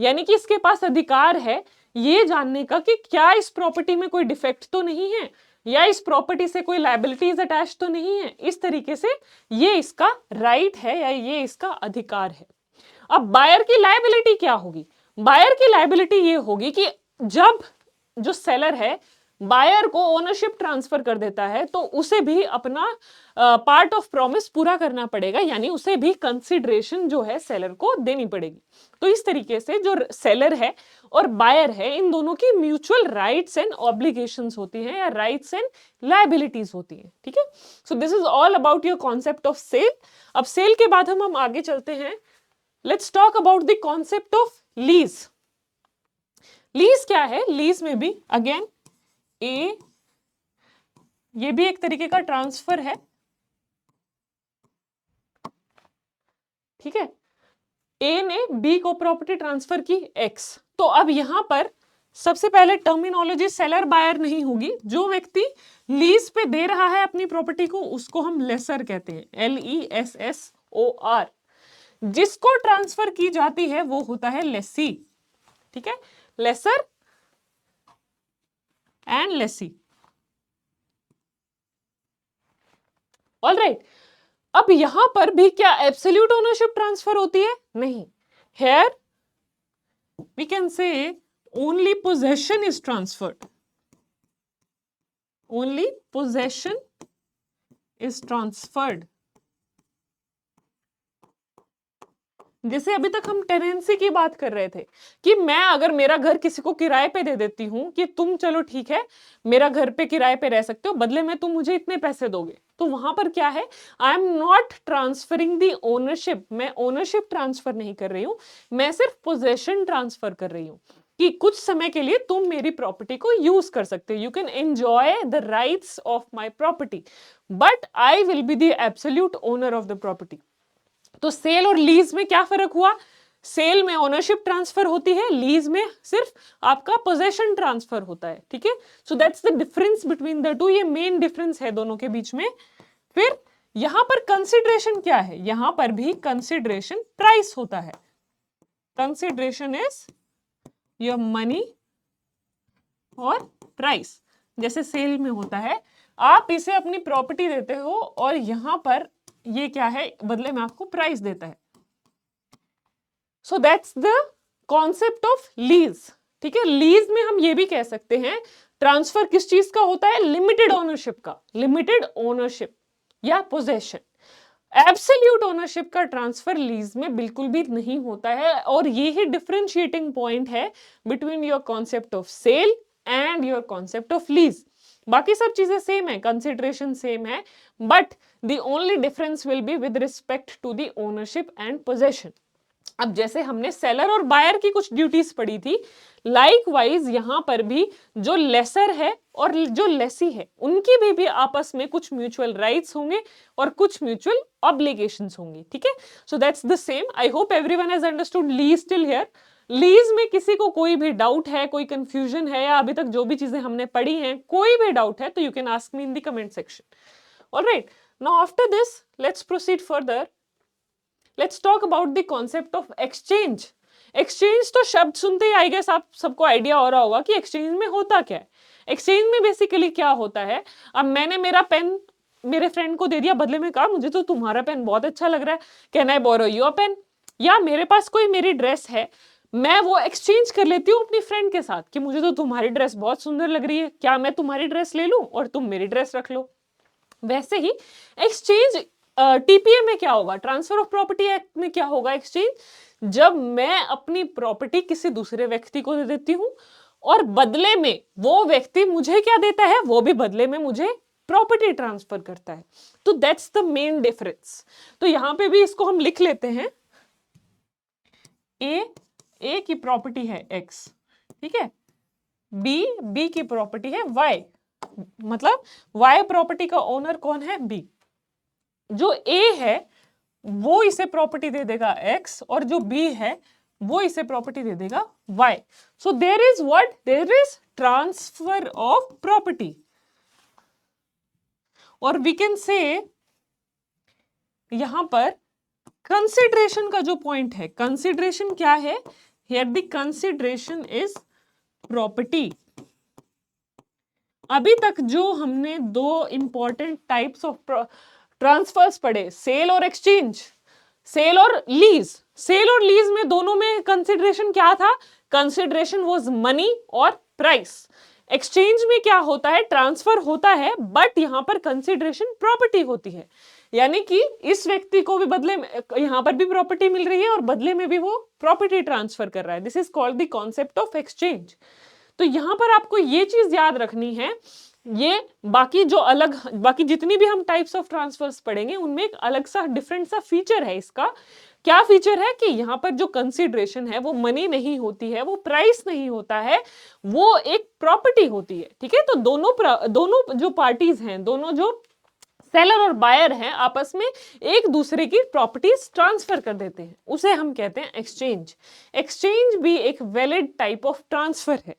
यानी कि इसके पास अधिकार है ये जानने का कि क्या इस प्रॉपर्टी में कोई डिफेक्ट तो नहीं है या इस प्रॉपर्टी से कोई लाइबिलिटीज अटैच तो नहीं है। इस तरीके से ये इसका राइट है या ये इसका अधिकार है। अब बायर की लायबिलिटी क्या होगी, बायर की लायबिलिटी ये होगी कि जब जो सेलर है बायर को ओनरशिप ट्रांसफर कर देता है तो उसे भी अपना पार्ट ऑफ प्रॉमिस पूरा करना पड़ेगा, यानी उसे भी कंसिडरेशन जो है सेलर को देनी पड़ेगी। तो इस तरीके से जो सेलर है और बायर है इन दोनों की म्यूचुअल राइट्स एंड ऑब्लिगेशंस होती हैं या राइट्स एंड लायबिलिटीज होती हैं। ठीक है, so this is all about your concept of sale. अब सेल के बाद हम आगे चलते हैं। Let's talk about the concept of lease. Lease क्या है, लीज में भी अगेन ये भी एक तरीके का ट्रांसफर है। ठीक है, ए ने बी को प्रॉपर्टी ट्रांसफर की एक्स, तो अब यहां पर सबसे पहले टर्मिनोलॉजी सेलर बायर नहीं होगी। जो व्यक्ति लीज पे दे रहा है अपनी प्रॉपर्टी को उसको हम लेसर कहते हैं, LESSOR। जिसको ट्रांसफर की जाती है वो होता है लेसी। ठीक है, लेसर एंड लेसी। ऑलराइट, अब यहां पर भी क्या एब्सोल्यूट ओनरशिप ट्रांसफर होती है? नहीं, here we can say only possession is transferred, only possession is transferred. जैसे अभी तक हम टेनेंसी की बात कर रहे थे कि मैं अगर मेरा घर किसी को किराए पे दे देती हूं कि तुम चलो ठीक है मेरा घर पे किराए पे रह सकते हो, बदले में तुम मुझे इतने पैसे दोगे, तो वहां पर क्या है, I am not transferring the ownership. मैं ओनरशिप ट्रांसफर नहीं कर रही हूं, मैं सिर्फ पोजेशन ट्रांसफर कर रही हूं कि कुछ समय के लिए तुम मेरी प्रॉपर्टी को यूज कर सकते हो, you can enjoy the rights of my property but I will be the absolute owner of the property. तो सेल और लीज में क्या फर्क हुआ, सेल में ओनरशिप ट्रांसफर होती है, लीज में सिर्फ आपका पोजेशन ट्रांसफर होता है। ठीक है, so that's the difference between the two, ये मेन डिफरेंस है दोनों के बीच में। फिर यहां पर कंसिडरेशन क्या है, यहां पर भी कंसिडरेशन प्राइस होता है। कंसिडरेशन इज योर मनी और प्राइस। जैसे सेल में होता है आप इसे अपनी प्रॉपर्टी देते हो और यहां पर ये क्या है, बदले में आपको प्राइस देता है। So that's the concept of lease. ठीक है, लीज में हम ये भी कह सकते हैं ट्रांसफर किस चीज का होता है, लिमिटेड ओनरशिप का, लिमिटेड ओनरशिप या पोजेशन। एब्सोल्यूट ओनरशिप का ट्रांसफर लीज में बिल्कुल भी नहीं होता है और ये ही डिफरेंशिएटिंग पॉइंट है between your concept of sale and your concept of lease. बाकी सब चीजें सेम है, कंसिडरेशन सेम है, but the only difference will be with respect to the ownership and possession. अब जैसे हमने सेलर और बायर की कुछ ड्यूटीज पढ़ी थी, लाइकवाइज यहां पर भी जो लेसर है और जो लेसी है उनकी भी आपस में कुछ म्यूचुअल राइट्स होंगे और कुछ म्यूचुअल ऑब्लिगेशंस होंगी। ठीक है, so that's the same. I hope everyone has understood lease till here. Lease में किसी को कोई भी डाउट है, कोई कंफ्यूजन है या अभी तक जो भी चीजें हमने पढ़ी हैं कोई भी डाउट है तो you can ask me in the comment section. Alright, now after this let's proceed further. Let's talk about the concept of exchange. Exchange तो शब्द सुनते ही आई गेस आप सबको आइडिया हो रहा होगा कि एक्सचेंज में होता क्या है। एक्सचेंज में बेसिकली क्या होता है, अब मैंने मेरा पेन मेरे फ्रेंड को दे दिया, बदले में कहा मुझे तो तुम्हारा पेन बहुत अच्छा लग रहा है, can I borrow your pen. या मेरे पास कोई मेरी ड्रेस है, मैं वो एक्सचेंज कर लेती हूँ अपनी फ्रेंड के साथ कि मुझे तो तुम्हारी ड्रेस बहुत सुंदर लग रही है, क्या मैं तुम्हारी ड्रेस ले लूं और तुम मेरी ड्रेस रख लो। वैसे ही एक्सचेंज टीपीए में क्या होगा, ट्रांसफर ऑफ प्रॉपर्टी एक्ट में क्या होगा एक्सचेंज, जब मैं अपनी प्रॉपर्टी किसी दूसरे व्यक्ति को दे देती हूं और बदले में वो व्यक्ति मुझे क्या देता है, वो भी बदले में मुझे प्रॉपर्टी ट्रांसफर करता है। तो दैट्स द मेन डिफरेंस। तो यहां पे भी इसको हम लिख लेते हैं, ए की प्रॉपर्टी है एक्स, ठीक है, बी की प्रॉपर्टी है वाई, मतलब वाई प्रॉपर्टी का ओनर कौन है, बी। जो ए है वो इसे प्रॉपर्टी दे देगा x, और जो b है वो इसे प्रॉपर्टी दे देगा y. So there is what, there is transfer of property. और वी कैन से यहां पर कंसिडरेशन का जो पॉइंट है, कंसिडरेशन क्या है, here the consideration is property. अभी तक जो हमने दो इंपॉर्टेंट टाइप्स ऑफ ट्रांसफर्स पढ़े, सेल और एक्सचेंज, सेल और लीज. सेल और लीज में दोनों में कंसिडरेशन क्या था, कंसिडरेशन वाज मनी और प्राइस. एक्सचेंज में क्या होता है, ट्रांसफर होता है, बट यहां पर कंसिडरेशन प्रॉपर्टी होती है. यानी कि इस व्यक्ति को भी बदले में यहां पर भी प्रॉपर्टी मिल रही है और बदले में भी वो प्रॉपर्टी ट्रांसफर कर रहा है. This is called the concept of exchange. तो यहां पर आपको ये चीज याद रखनी है, ये बाकी जो अलग, बाकी जितनी भी हम टाइप्स ऑफ ट्रांसफर्स पढ़ेंगे उनमें एक अलग सा डिफरेंट सा फीचर है. इसका क्या फीचर है कि यहाँ पर जो कंसिडरेशन है वो मनी नहीं होती है, वो प्राइस नहीं होता है, वो एक प्रॉपर्टी होती है. ठीक है, तो दोनों जो पार्टीज हैं, दोनों जो सेलर और बायर हैं, आपस में एक दूसरे की प्रॉपर्टीज ट्रांसफर कर देते हैं, उसे हम कहते हैं एक्सचेंज. एक्सचेंज भी एक वैलिड टाइप ऑफ ट्रांसफर है.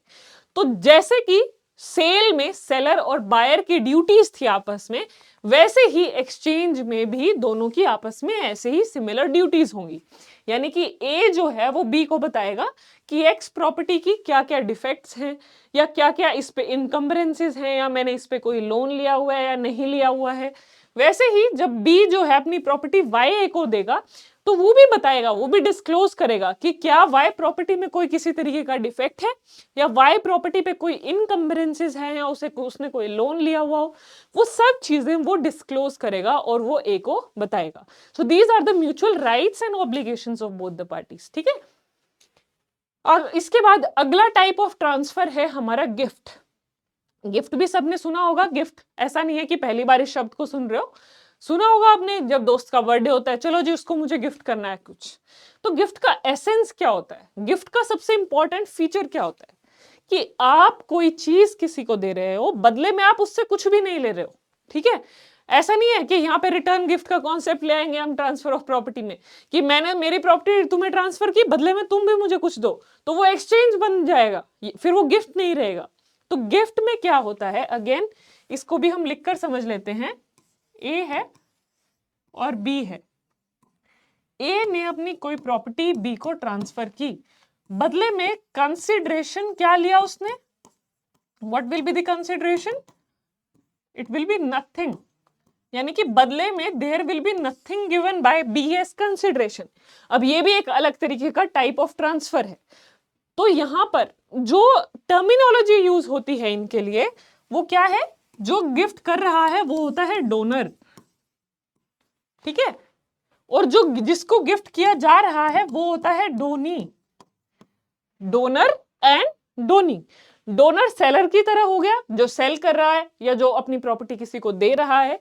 तो जैसे कि सेल में सेलर और बायर की ड्यूटीज थी आपस में, वैसे ही एक्सचेंज में भी दोनों की आपस में ऐसे ही सिमिलर ड्यूटीज होंगी. यानी कि ए जो है वो बी को बताएगा कि एक्स प्रॉपर्टी की क्या क्या डिफेक्ट्स हैं, या क्या क्या इस पे इनकम्बरेंसेस हैं, या मैंने इस पे कोई लोन लिया हुआ है या नहीं लिया हुआ है. वैसे ही जब बी जो है अपनी प्रॉपर्टी वाई ए को देगा, तो वो भी बताएगा, वो भी डिस्क्लोज करेगा कि क्या वाई प्रॉपर्टी में कोई किसी तरीके का डिफेक्ट है, या वाई प्रॉपर्टी पे कोई इनकम्बरेंसेस है, या उसने कोई लोन लिया हुआ हो. वो सब चीजें वो डिस्क्लोज करेगा और वो ए को बताएगा. So these are the mutual rights and obligations of both the parties. ठीक है, और इसके बाद अगला टाइप ऑफ ट्रांसफर है हमारा गिफ्ट. गिफ्ट भी सबने सुना होगा. गिफ्ट ऐसा नहीं है कि पहली बार इस शब्द को सुन रहे हो, सुना होगा आपने. जब दोस्त का बर्थडे होता है, चलो जी उसको मुझे गिफ्ट करना है कुछ, तो गिफ्ट का एसेंस क्या होता है, गिफ्ट का सबसे इंपॉर्टेंट फीचर क्या होता है कि आप कोई चीज किसी को दे रहे हो, बदले में आप उससे कुछ भी नहीं ले रहे हो. ठीक है, ऐसा नहीं है कि यहाँ पे रिटर्न गिफ्ट का कॉन्सेप्ट ले आएंगे हम ट्रांसफर ऑफ प्रॉपर्टी में, कि मैंने मेरी प्रॉपर्टी तुम्हें ट्रांसफर की, बदले में तुम भी मुझे कुछ दो, तो वो एक्सचेंज बन जाएगा, फिर वो गिफ्ट नहीं रहेगा. तो गिफ्ट में क्या होता है, अगेन इसको भी हम लिखकर समझ लेते हैं. ए है और बी है. ए ने अपनी कोई प्रॉपर्टी बी को ट्रांसफर की, बदले में कंसिडरेशन क्या लिया उसने, what will be the consideration, it will be nothing. यानी कि बदले में there will be nothing given by B as consideration. अब ये भी एक अलग तरीके का टाइप ऑफ ट्रांसफर है. तो यहां पर जो टर्मिनोलॉजी यूज होती है इनके लिए वो क्या है, जो गिफ्ट कर रहा है वो होता है डोनर. ठीक है, और जो जिसको गिफ्ट किया जा रहा है वो होता है donee. Donor and donee. Donor seller की तरह हो गया जो सेल कर रहा है या जो अपनी प्रॉपर्टी किसी को दे रहा है.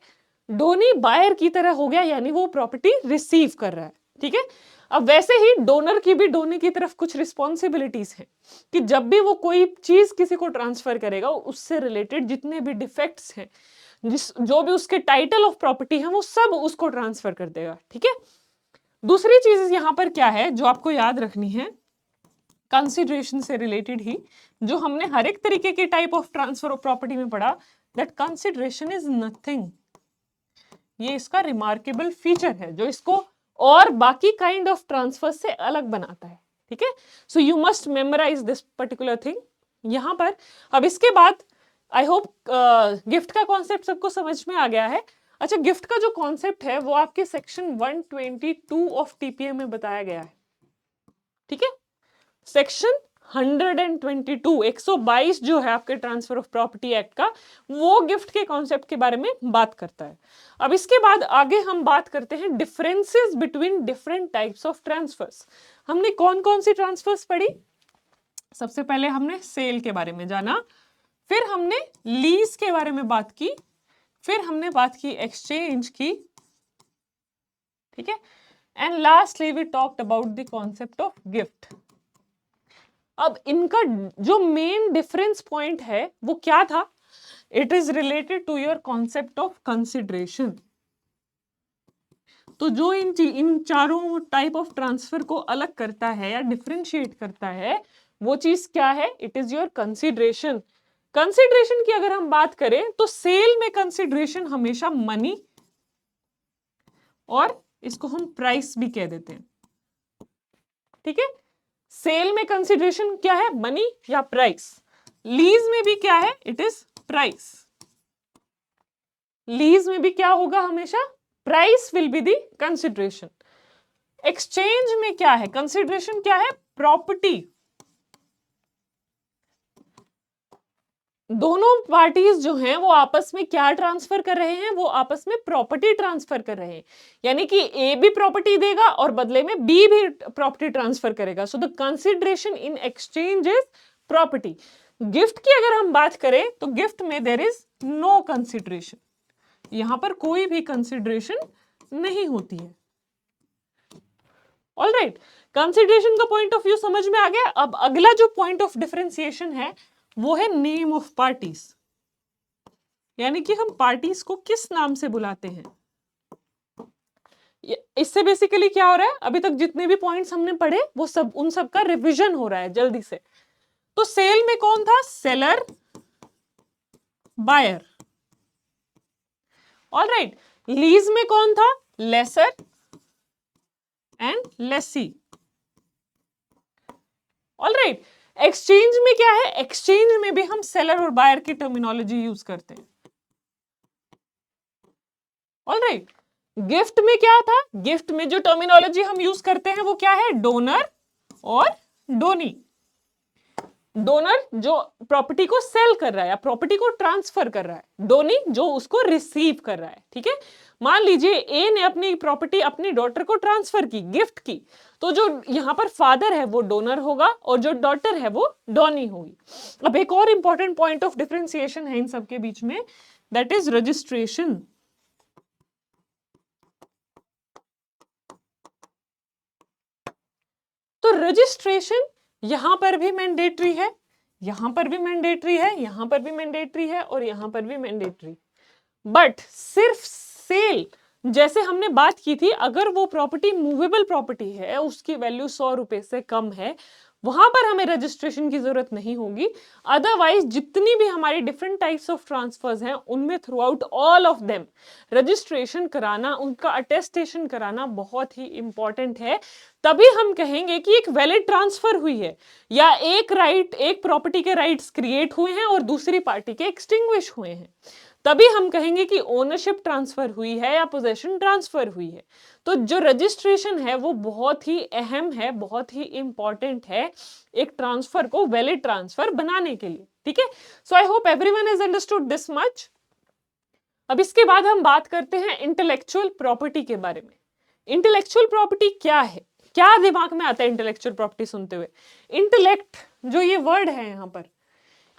डोनी बायर की तरह हो गया, यानी वो प्रॉपर्टी रिसीव कर रहा है. ठीक है, अब वैसे ही डोनर की भी डोनी की तरफ कुछ रिस्पॉन्सिबिलिटीज हैं कि जब भी वो कोई चीज किसी को ट्रांसफर करेगा, उससे रिलेटेड जितने भी डिफेक्ट्स हैं, जो भी उसके टाइटल ऑफ प्रॉपर्टी है, वो सब उसको ट्रांसफर कर देगा. ठीक है, दूसरी चीज यहां पर क्या है जो आपको याद रखनी है, कंसिडरेशन से रिलेटेड ही, जो हमने हर एक तरीके के type of transfer of property में पढ़ा, दैट कंसिडरेशन इज नथिंग. ये इसका रिमार्केबल फीचर है जो इसको और बाकी काइंड ऑफ ट्रांसफर से अलग बनाता है. ठीक है, so you must memorise this particular thing यहां पर. अब इसके बाद आई होप गिफ्ट का कॉन्सेप्ट सबको समझ में आ गया है. अच्छा, गिफ्ट का जो कॉन्सेप्ट है वो आपके सेक्शन 122 ऑफ टीपीए में बताया गया है. ठीक है, सेक्शन 122 122 जो है आपके ट्रांसफर ऑफ प्रॉपर्टी एक्ट का, वो गिफ्ट के कॉन्सेप्ट के बारे में बात करता है. अब इसके बाद आगे हम बात करते हैं differences between different types of transfers. हमने कौन कौन सी ट्रांसफर्स पढ़ी, सबसे पहले हमने सेल के बारे में जाना, फिर हमने लीज के बारे में बात की, फिर हमने बात की एक्सचेंज की. ठीक है, and lastly we talked about the concept of gift. अब इनका जो मेन डिफरेंस पॉइंट है वो क्या था, it is related to your concept of consideration. तो जो इन चारों टाइप ऑफ ट्रांसफर को अलग करता है या डिफरेंशिएट करता है, वो चीज क्या है? It is your consideration. Consideration की अगर हम बात करें तो सेल में कंसिडरेशन हमेशा मनी, और इसको हम प्राइस भी कह देते हैं, ठीक है। सेल में कंसिडरेशन क्या है? मनी या प्राइस। लीज में भी क्या है? It is price. लीज में भी क्या होगा? हमेशा price will be the consideration. Exchange में क्या है? कंसिडरेशन क्या है? प्रॉपर्टी। दोनों पार्टीज जो हैं वो आपस में क्या ट्रांसफर कर रहे हैं? वो आपस में प्रॉपर्टी ट्रांसफर कर रहे हैं, यानी कि ए भी प्रॉपर्टी देगा और बदले में बी भी प्रॉपर्टी ट्रांसफर करेगा। So the consideration in exchange is property. Gift की अगर हम बात करें तो गिफ्ट में देयर इज नो कंसिडरेशन, यहां पर कोई भी कंसिडरेशन नहीं होती है। ऑलराइट, कंसिडरेशन का पॉइंट ऑफ व्यू समझ में आ गया। अब अगला जो पॉइंट ऑफ डिफरेंशिएशन है वो है नेम ऑफ पार्टीज, यानी कि हम पार्टीज को किस नाम से बुलाते हैं। इससे बेसिकली क्या हो रहा है? अभी तक जितने भी पॉइंट्स हमने पढ़े वो सब, उन सब का रिवीजन हो रहा है जल्दी से। तो सेल में कौन था? Seller, buyer. ऑलराइट, लीज में कौन था? Lessor and lessee. Alright, exchange में क्या है? एक्सचेंज में भी हम सेलर और बायर की टर्मिनोलॉजी यूज करते हैं। ऑलराइट, गिफ्ट में क्या था? गिफ्ट में जो टर्मिनोलॉजी हम यूज करते हैं वो क्या है? डोनर और डोनी। डोनर जो प्रॉपर्टी को सेल कर रहा है या प्रॉपर्टी को ट्रांसफर कर रहा है, डोनी जो उसको रिसीव कर रहा है, ठीक है। मान लीजिए ए ने अपनी प्रॉपर्टी अपनी डॉटर को ट्रांसफर की, गिफ्ट की, तो जो यहां पर फादर है वो डोनर होगा और जो डॉटर है वो डोनी होगी। अब एक और इंपॉर्टेंट पॉइंट ऑफ डिफरेंशिएशन है इन सबके बीच में, दैट इज रजिस्ट्रेशन। तो रजिस्ट्रेशन यहां पर भी मैंडेटरी है, यहां पर भी मैंडेटरी है, यहां पर भी मैंडेटरी है और यहां पर भी मैंडेटरी। बट सिर्फ सेल, जैसे हमने बात की थी, अगर वो प्रॉपर्टी मूवेबल प्रॉपर्टी है, उसकी वैल्यू 100 रुपए से कम है, वहां पर हमें रजिस्ट्रेशन की जरूरत नहीं होगी। अदरवाइज जितनी भी हमारी डिफरेंट टाइप्स ऑफ ट्रांसफर्स हैं उनमें through out all of them registration कराना, उनका अटेस्टेशन कराना बहुत ही इंपॉर्टेंट है। तभी हम कहेंगे कि एक वैलिड ट्रांसफर हुई है, या एक राइट, एक प्रॉपर्टी के राइट्स क्रिएट हुए हैं और दूसरी पार्टी के एक्सटिंग्विश हुए हैं। तभी हम कहेंगे कि ओनरशिप ट्रांसफर हुई है या पोजेशन ट्रांसफर हुई है। तो जो रजिस्ट्रेशन है वो बहुत ही अहम है, बहुत ही इंपॉर्टेंट है एक ट्रांसफर को वैलिड ट्रांसफर बनाने के लिए, ठीक है। So I hope everyone has understood this much. अब इसके बाद हम बात करते हैं इंटेलेक्चुअल प्रॉपर्टी के बारे में। इंटेलेक्चुअल प्रॉपर्टी क्या है? क्या दिमाग में आता है इंटेलेक्चुअल प्रॉपर्टी सुनते हुए? इंटेलेक्ट जो ये वर्ड है यहां पर,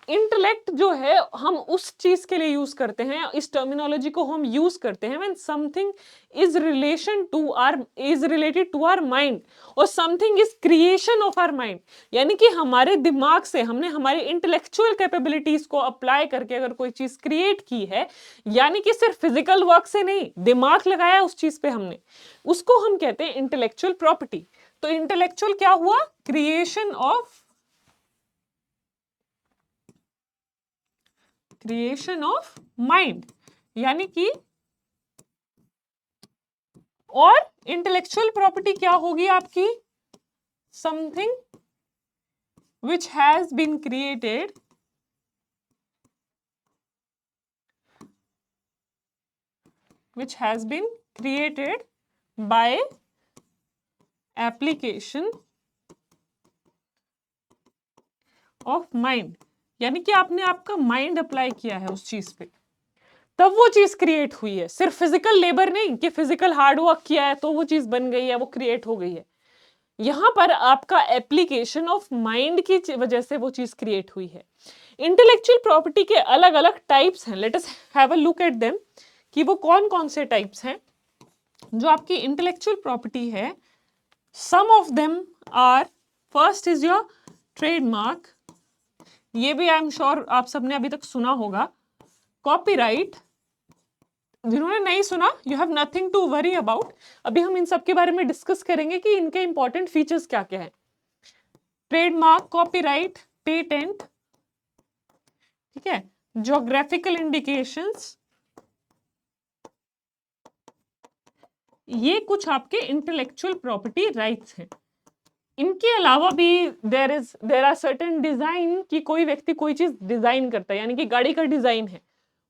इंटेलेक्ट जो है हम उस चीज के लिए यूज करते हैं, इस टर्मिनोलॉजी को हम यूज करते हैं when something is related to our mind और something is creation of our mind. यानी कि हमारे दिमाग से हमने हमारी इंटेलेक्चुअल कैपेबिलिटीज को अप्लाई करके अगर कोई चीज क्रिएट की है, यानी कि सिर्फ फिजिकल वर्क से नहीं, दिमाग लगाया उस चीज पे हमने, उसको हम कहते हैं इंटेलेक्चुअल प्रॉपर्टी। तो इंटेलेक्चुअल क्या हुआ? क्रिएशन ऑफ माइंड, यानी कि, और इंटेलेक्चुअल प्रॉपर्टी क्या होगी आपकी? Something which has been created by application of mind, यानी कि आपने आपका माइंड अप्लाई किया है उस चीज पे, तब वो चीज क्रिएट हुई है। सिर्फ फिजिकल लेबर नहीं कि फिजिकल हार्ड वर्क किया है तो वो चीज बन गई है, वो क्रिएट हो गई है। यहां पर आपका एप्लीकेशन ऑफ माइंड की वजह से वो चीज क्रिएट हुई है। इंटेलेक्चुअल प्रॉपर्टी के अलग अलग टाइप्स हैं, let us have a look at them कि वो कौन कौन से टाइप्स हैं जो आपकी इंटेलेक्चुअल प्रॉपर्टी है। Some of them are, first is your trademark, ये भी आई एम श्योर आप सबने अभी तक सुना होगा। कॉपीराइट, जिन्होंने नहीं सुना, you have nothing to worry about. अभी हम इन सब के बारे में डिस्कस करेंगे कि इनके इंपॉर्टेंट फीचर्स क्या क्या है। ट्रेडमार्क, कॉपीराइट, पेटेंट, ठीक है, ज्योग्राफिकल इंडिकेशंस, ये कुछ आपके इंटेलेक्चुअल प्रॉपर्टी राइट्स हैं। इनके अलावा भी देर आर सर्टेन डिजाइन, कि कोई व्यक्ति कोई चीज डिजाइन करता है, यानी कि गाड़ी का डिजाइन है,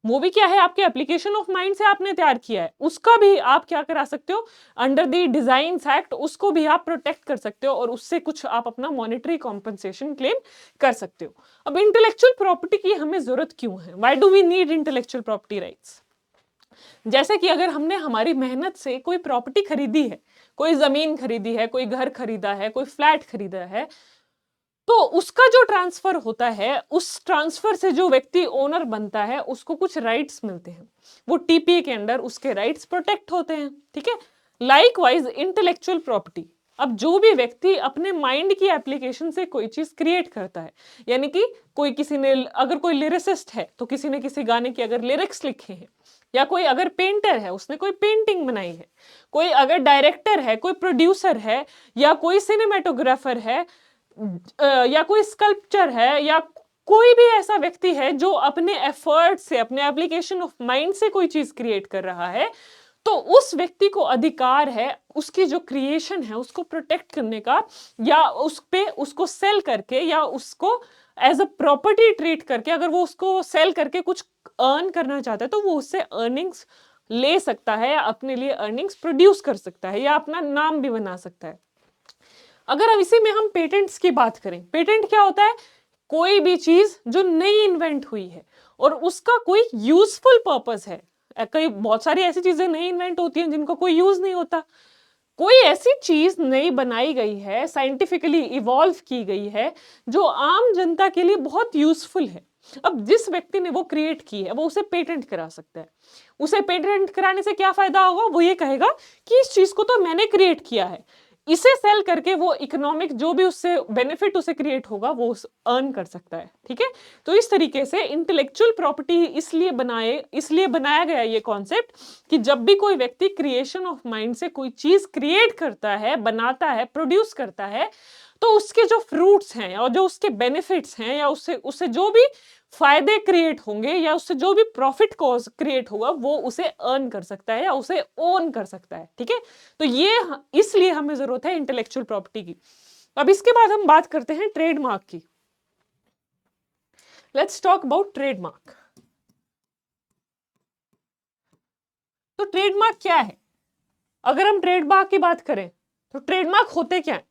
वो भी क्या है, आपके एप्लीकेशन ऑफ माइंड से आपने तैयार किया है, उसका भी आप क्या करा सकते हो, अंडर द डिजाइन्स एक्ट उसको भी आप प्रोटेक्ट कर सकते हो और उससे कुछ आप अपना मॉनेटरी कॉम्पनसेशन क्लेम कर सकते हो। अब इंटेलेक्चुअल प्रॉपर्टी की हमें जरूरत क्यों है, why do we need intellectual property rights? जैसे कि अगर हमने हमारी मेहनत से कोई प्रॉपर्टी खरीदी है, कोई जमीन खरीदी है, कोई घर खरीदा है, कोई फ्लैट खरीदा है, तो उसका जो ट्रांसफर होता है, उस ट्रांसफर से जो व्यक्ति ओनर बनता है उसको कुछ राइट्स मिलते हैं, वो टीपीए के अंडर उसके राइट्स प्रोटेक्ट होते हैं, ठीक है। लाइकवाइज इंटेलेक्चुअल प्रॉपर्टी, अब जो भी व्यक्ति अपने माइंड की एप्लीकेशन से कोई चीज क्रिएट करता है, यानी कि कोई किसी ने, अगर कोई लिरिसिस्ट है तो किसी ने किसी गाने की अगर लिरिक्स लिखे हैं, या कोई अगर पेंटर है उसने कोई पेंटिंग बनाई है, कोई अगर डायरेक्टर है, कोई प्रोड्यूसर है, या कोई सिनेमेटोग्राफर है, या कोई स्कल्पचर है, या कोई भी ऐसा व्यक्ति है जो अपने एफर्ट से, अपने एप्लीकेशन ऑफ माइंड से कोई चीज क्रिएट कर रहा है, तो उस व्यक्ति को अधिकार है उसकी जो क्रिएशन है उसको प्रोटेक्ट करने का, या उस पे उसको सेल करके, या उसको एज अ प्रॉपर्टी ट्रीट करके, अगर वो उसको सेल करके कुछ अर्न करना चाहता है तो वो उससे अर्निंग्स ले सकता है, या अपने लिए अर्निंग्स प्रोड्यूस कर सकता है, या अपना नाम भी बना सकता है। अगर अब इसी में हम पेटेंट्स की बात करें, पेटेंट क्या होता है, कोई भी चीज जो नई इन्वेंट हुई है और उसका कोई यूजफुल पर्पस है। कई बहुत सारी ऐसी चीजें नई इन्वेंट होती हैं जिनको कोई यूज नहीं होता, कोई ऐसी चीज नई बनाई गई है, साइंटिफिकली इवॉल्व की गई है, जो आम जनता के लिए बहुत यूजफुल है। अब जिस व्यक्ति ने वो क्रिएट की है वो उसे पेटेंट करा सकता है। उसे पेटेंट कराने से क्या फायदा होगा, वो ये कहेगा कि इस चीज को तो मैंने क्रिएट किया है, इसे सेल करके वो इकोनॉमिक जो भी उससे बेनिफिट उसे क्रिएट होगा वो अर्न कर सकता है, ठीक है। तो इस तरीके से इंटेलेक्चुअल प्रॉपर्टी इसलिए बनाया गया ये कॉन्सेप्ट कि जब भी कोई व्यक्ति क्रिएशन ऑफ माइंड से कोई चीज क्रिएट करता है, बनाता है, प्रोड्यूस करता है, तो उसके जो फ्रूट्स हैं और जो उसके बेनिफिट्स हैं, या उससे जो भी फायदे क्रिएट होंगे, या उससे जो भी प्रॉफिट कॉज क्रिएट होगा, वो उसे अर्न कर सकता है या उसे ओन कर सकता है, ठीक है। तो ये इसलिए हमें जरूरत है इंटेलेक्चुअल प्रॉपर्टी की। अब इसके बाद हम बात करते हैं ट्रेडमार्क की। Let's talk about trademark. तो ट्रेडमार्क क्या है? अगर हम ट्रेडमार्क की बात करें तो ट्रेडमार्क होते क्या है?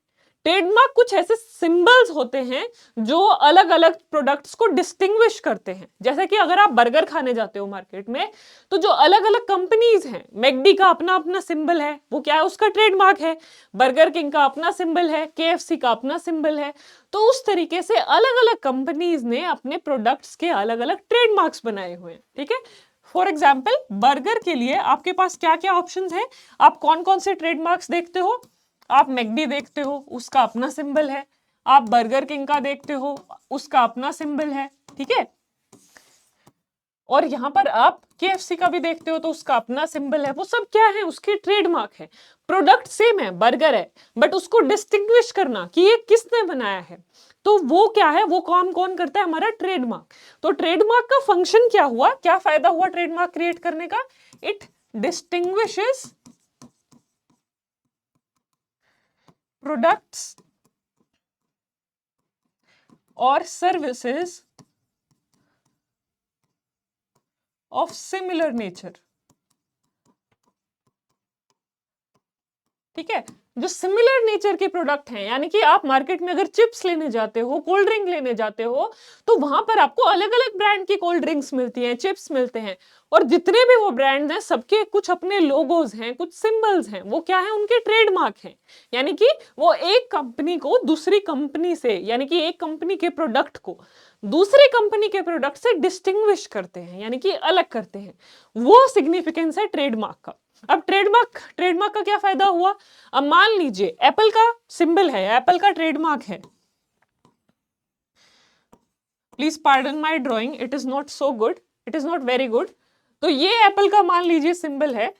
ट्रेडमार्क कुछ ऐसे सिंबल्स होते हैं जो अलग अलग प्रोडक्ट्स को डिस्टिंग्विश करते हैं। जैसे कि अगर आप बर्गर खाने जाते हो मार्केट में, तो जो अलग अलग कंपनीज हैं, मैकडी का अपना अपना सिंबल है, वो क्या है, उसका ट्रेडमार्क है। बर्गर किंग का अपना सिंबल है, केएफसी का अपना सिंबल है। तो उस तरीके से अलग अलग कंपनीज ने अपने प्रोडक्ट्स के अलग अलग ट्रेडमार्क्स बनाए हुए हैं, ठीक है। फॉर एग्जाम्पल, बर्गर के लिए आपके पास क्या क्या ऑप्शंस हैं, आप कौन कौन से ट्रेडमार्क्स देखते हो? आप मैकडी देखते हो, उसका अपना सिंबल है। आप बर्गर किंग का देखते हो, उसका अपना सिंबल है, ठीक है। और यहां पर आप केएफसी का भी देखते हो तो उसका अपना सिंबल है। वो सब क्या है, उसके ट्रेडमार्क है। प्रोडक्ट सेम है, बर्गर है, बट उसको डिस्टिंग्विश करना कि ये किसने बनाया है, तो वो क्या है, वो काम कौन करता है, हमारा ट्रेडमार्क। तो ट्रेडमार्क का फंक्शन क्या हुआ, क्या फायदा हुआ ट्रेडमार्क क्रिएट करने का? इट डिस्टिंग्विशेस प्रोडक्ट्स और सर्विसेज ऑफ सिमिलर नेचर, ठीक है। जो सिमिलर नेचर के प्रोडक्ट हैं, यानी कि आप मार्केट में अगर चिप्स लेने जाते हो, कोल्ड ड्रिंक लेने जाते हो, तो वहां पर आपको अलग अलग ब्रांड की कोल्ड ड्रिंक्स मिलती हैं, चिप्स मिलते हैं, और जितने भी वो ब्रांड्स हैं सबके कुछ अपने लोगोज हैं, कुछ सिंबल्स हैं, वो क्या है, उनके ट्रेडमार्क हैं। यानी कि वो एक कंपनी को दूसरी कंपनी से, यानी कि एक कंपनी के प्रोडक्ट को दूसरी कंपनी के प्रोडक्ट से डिस्टिंग्विश करते हैं, यानी कि अलग करते हैं। वो सिग्निफिकेंस है ट्रेडमार्क का। अब ट्रेडमार्क का क्या फायदा हुआ? अब मान लीजिए एप्पल का सिंबल है, एप्पल का ट्रेडमार्क है। Please pardon my drawing, it is not so good, it is not very good. तो ये एप्पल का मान लीजिए सिंबल है।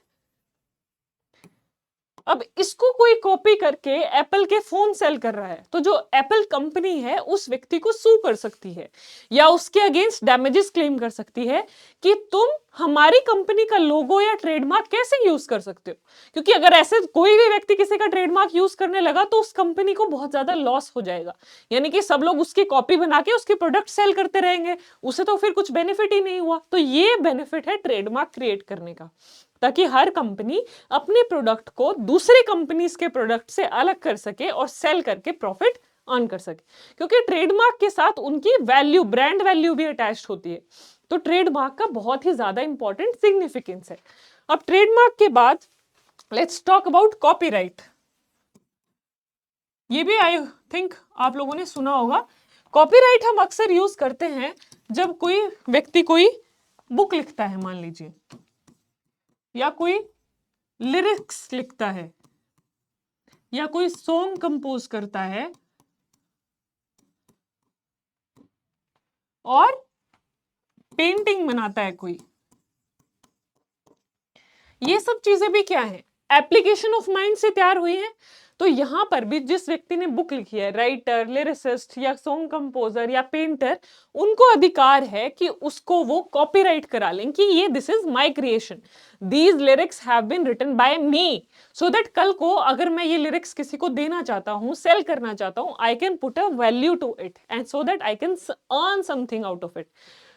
अब इसको कोई कॉपी करके एप्पल के फोन सेल कर रहा है, तो जो एप्पल कंपनी है उस व्यक्ति को सू कर सकती है या उसके अगेंस्ट डैमेजेस क्लेम कर सकती है कि तुम हमारी कंपनी का लोगो या ट्रेडमार्क कैसे यूज कर सकते हो। क्योंकि अगर ऐसे कोई भी व्यक्ति किसी का ट्रेडमार्क यूज करने लगा तो उस कंपनी को बहुत ज्यादा लॉस हो जाएगा, यानी कि सब लोग उसकी कॉपी बना के उसके प्रोडक्ट सेल करते रहेंगे, उसे तो फिर कुछ बेनिफिट ही नहीं हुआ। तो ये बेनिफिट है ट्रेडमार्क क्रिएट करने का, ताकि हर कंपनी अपने प्रोडक्ट को दूसरी कंपनीज के प्रोडक्ट से अलग कर सके और सेल करके प्रॉफिट अर्न कर सके, क्योंकि ट्रेडमार्क के साथ उनकी वैल्यू, ब्रांड वैल्यू भी अटैच्ड होती है। तो ट्रेडमार्क का बहुत ही ज्यादा इंपॉर्टेंट सिग्निफिकेंस है। अब ट्रेडमार्क के बाद लेट्स टॉक अबाउट कॉपीराइट। ये भी आई थिंक आप लोगों ने सुना होगा। कॉपीराइट हम अक्सर यूज करते हैं जब कोई व्यक्ति कोई बुक लिखता है, मान लीजिए, या कोई लिरिक्स लिखता है या कोई सॉन्ग कंपोज करता है और पेंटिंग बनाता है कोई। ये सब चीजें भी क्या है, एप्लीकेशन ऑफ माइंड से तैयार हुई है। तो यहां पर भी जिस व्यक्ति ने बुक लिखी है, राइटर, लिरिसिस्ट या सॉन्ग कंपोजर या पेंटर, उनको अधिकार है कि उसको वो कॉपीराइट करा लें कि ये this is my creation, these lyrics have been written by me, so that कल को अगर मैं ये लिरिक्स किसी को देना चाहता हूं, सेल करना चाहता हूं, I can put a value to it and so that I can earn something out of it.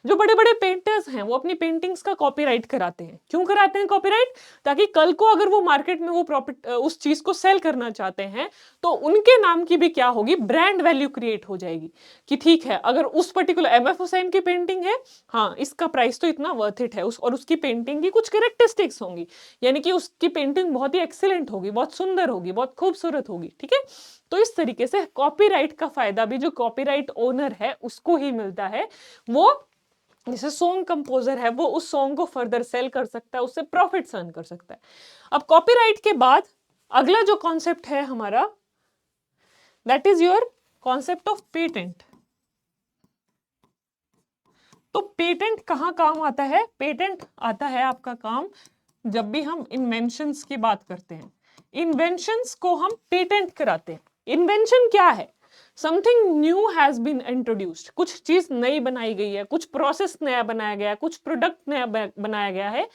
जो बड़े बड़े पेंटर्स हैं वो अपनी पेंटिंग्स का कॉपीराइट कराते हैं। क्यों कराते हैं कॉपीराइट? ताकि कल को अगर वो मार्केट में वो प्रॉफिट उस चीज को सेल करना चाहते हैं तो उनके नाम की भी क्या होगी, ब्रांड वैल्यू क्रिएट हो जाएगी कि ठीक है, अगर उस पर्टिकुलर एमएफ हुसैन की पेंटिंग है, हाँ इसका प्राइस तो इतना वर्थ इट है, और उसकी पेंटिंग की कुछ कैरेक्टरिस्टिक्स होंगी, यानी कि उसकी पेंटिंग बहुत ही एक्सीलेंट होगी, बहुत सुंदर होगी, बहुत खूबसूरत होगी। ठीक है, तो इस तरीके से कॉपीराइट का फायदा भी जो कॉपीराइट ओनर है उसको ही मिलता है। वो जैसे सॉन्ग कंपोजर है वो उस सॉन्ग को फर्दर सेल कर सकता है, उससे प्रॉफिट अर्न कर सकता है। अब कॉपीराइट के बाद अगला जो कॉन्सेप्ट है हमारा, that is your concept of patent. तो पेटेंट कहां काम आता है? पेटेंट आता है आपका काम जब भी हम इन्वेंशंस की बात करते हैं। इन्वेंशंस को हम पेटेंट कराते हैं। इन्वेंशन क्या है? Something new has been introduced, कुछ चीज नई बनाई गई है, कुछ प्रोसेस नया बनाया गया है, कुछ प्रोडक्ट नया बनाया गया है,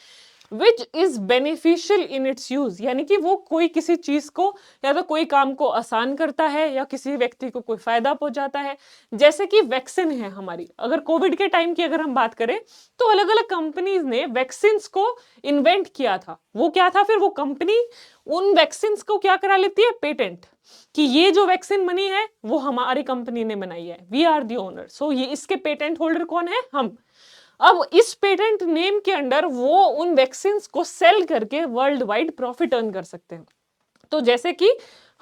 which is beneficial in its use, यानी कि वो कोई किसी चीज को या तो कोई काम को आसान करता है या किसी व्यक्ति को कोई फायदा पहुंचाता है। जैसे कि वैक्सीन है हमारी, अगर कोविड के टाइम की अगर हम बात करें तो अलग अलग कंपनीज ने वैक्सीन को इन्वेंट किया था। वो क्या था, फिर वो कंपनी उन वैक्सीन को क्या करा लेती है, पेटेंट, कि ये जो वैक्सीन बनी है वो हमारी कंपनी ने बनाई है, वी आर दी ओनर। सो ये इसके पेटेंट होल्डर कौन है, हम। अब इस पेटेंट नेम के अंडर वो उन वैक्सीन को सेल करके वर्ल्ड वाइड प्रॉफिट अर्न कर सकते हैं। तो जैसे कि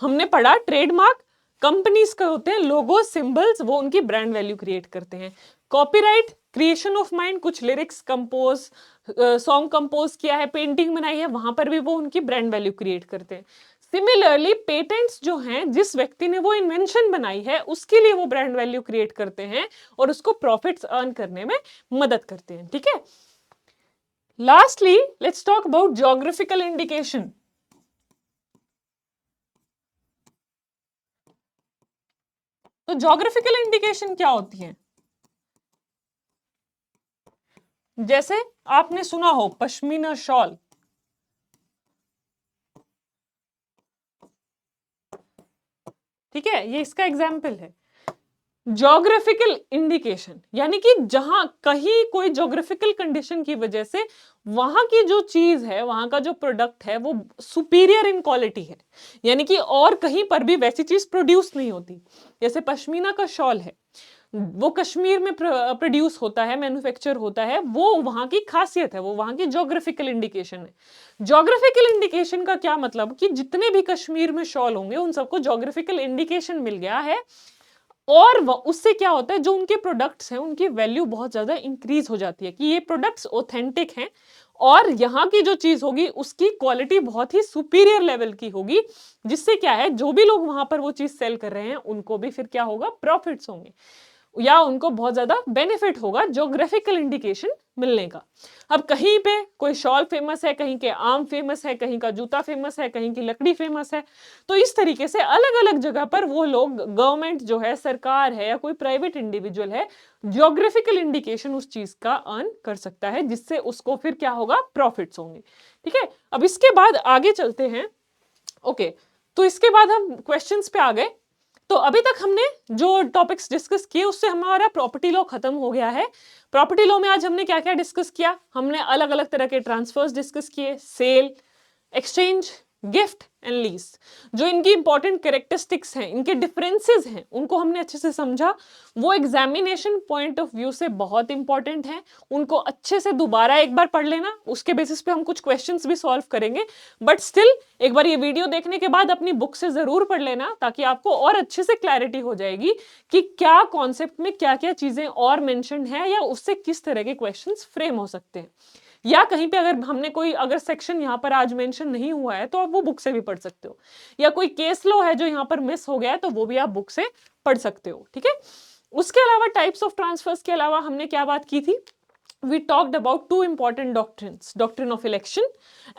हमने पढ़ा, ट्रेडमार्क कंपनीज का होते हैं लोगो, सिंबल्स, वो उनकी ब्रांड वैल्यू क्रिएट करते हैं। कॉपीराइट क्रिएशन ऑफ माइंड, कुछ लिरिक्स कंपोज, सॉन्ग कंपोज किया है, पेंटिंग बनाई है, वहां पर भी वो उनकी ब्रांड वैल्यू क्रिएट करते हैं। सिमिलरली पेटेंट्स जो हैं, जिस व्यक्ति ने वो इन्वेंशन बनाई है उसके लिए वो ब्रांड वैल्यू क्रिएट करते हैं और उसको प्रॉफिट्स अर्न करने में मदद करते हैं। ठीक है, lastly let's talk about geographical indication. तो ज्योग्राफिकल इंडिकेशन क्या होती है? जैसे आपने सुना हो पश्मीना शॉल, ठीक है, ये इसका एग्जाम्पल है। ज्योग्राफिकल इंडिकेशन यानी कि जहां कहीं कोई ज्योग्राफिकल कंडीशन की वजह से वहां की जो चीज है, वहां का जो प्रोडक्ट है वो सुपीरियर इन क्वालिटी है, यानी कि और कहीं पर भी वैसी चीज प्रोड्यूस नहीं होती। जैसे पश्मीना का शॉल है, वो कश्मीर में प्रोड्यूस होता है, मैन्युफैक्चर होता है, वो वहां की खासियत है, वो वहां की ज्योग्राफिकल इंडिकेशन है। ज्योग्राफिकल इंडिकेशन का क्या मतलब कि जितने भी कश्मीर में शॉल होंगे उन सबको ज्योग्राफिकल इंडिकेशन मिल गया है, और उससे क्या होता है, जो उनके प्रोडक्ट्स हैं उनकी वैल्यू बहुत ज्यादा इंक्रीज हो जाती है कि ये प्रोडक्ट्स ऑथेंटिक हैं और यहाँ की जो चीज होगी उसकी क्वालिटी बहुत ही सुपीरियर लेवल की होगी, जिससे क्या है, जो भी लोग वहां पर वो चीज सेल कर रहे हैं उनको भी फिर क्या होगा, प्रॉफिट्स होंगे। या उनको बहुत ज्यादा बेनिफिट होगा ज्योग्राफिकल इंडिकेशन मिलने का। अब कहीं पे कोई शॉल फेमस है, कहीं के आम फेमस है, कहीं का जूता फेमस है, कहीं की लकड़ी फेमस है, तो इस तरीके से अलग अलग जगह पर वो लोग, गवर्नमेंट जो है, सरकार है या कोई प्राइवेट इंडिविजुअल है, ज्योग्राफिकल इंडिकेशन उस चीज का अर्न कर सकता है, जिससे उसको फिर क्या होगा, प्रॉफिट्स होंगे। ठीक है, अब इसके बाद आगे चलते हैं। ओके, तो इसके बाद हम क्वेश्चंस पे आ गए। तो अभी तक हमने जो टॉपिक्स डिस्कस किए उससे हमारा प्रॉपर्टी लॉ खत्म हो गया है। प्रॉपर्टी लॉ में आज हमने क्या क्या डिस्कस किया, हमने अलग अलग तरह के ट्रांसफर्स डिस्कस किए, sale, exchange, gift and lease. जो इनकी इंपॉर्टेंट कैरेक्टरिस्टिक्स हैं, इनके डिफरेंसेस हैं, उनको हमने अच्छे से समझा। वो एग्जामिनेशन पॉइंट ऑफ व्यू से बहुत इंपॉर्टेंट है, उनको अच्छे से दोबारा एक बार पढ़ लेना, उसके बेसिस पे हम कुछ क्वेश्चंस भी सॉल्व करेंगे। बट स्टिल एक बार ये वीडियो देखने के बाद अपनी बुक से जरूर पढ़ लेना, ताकि आपको और अच्छे से क्लैरिटी हो जाएगी कि क्या कॉन्सेप्ट में क्या क्या चीजें और मेंशन है, या उससे किस तरह के क्वेश्चंस फ्रेम हो सकते हैं। या कहीं पे अगर हमने कोई अगर सेक्शन यहाँ पर आज मेंशन नहीं हुआ है तो आप वो बुक से भी पढ़ सकते हो, या कोई केस लॉ है जो यहाँ पर मिस हो गया है तो वो भी आप बुक से पढ़ सकते हो। ठीक है, उसके अलावा टाइप्स ऑफ ट्रांसफर्स के अलावा हमने क्या बात की थी, we talked about two important doctrines, doctrine of election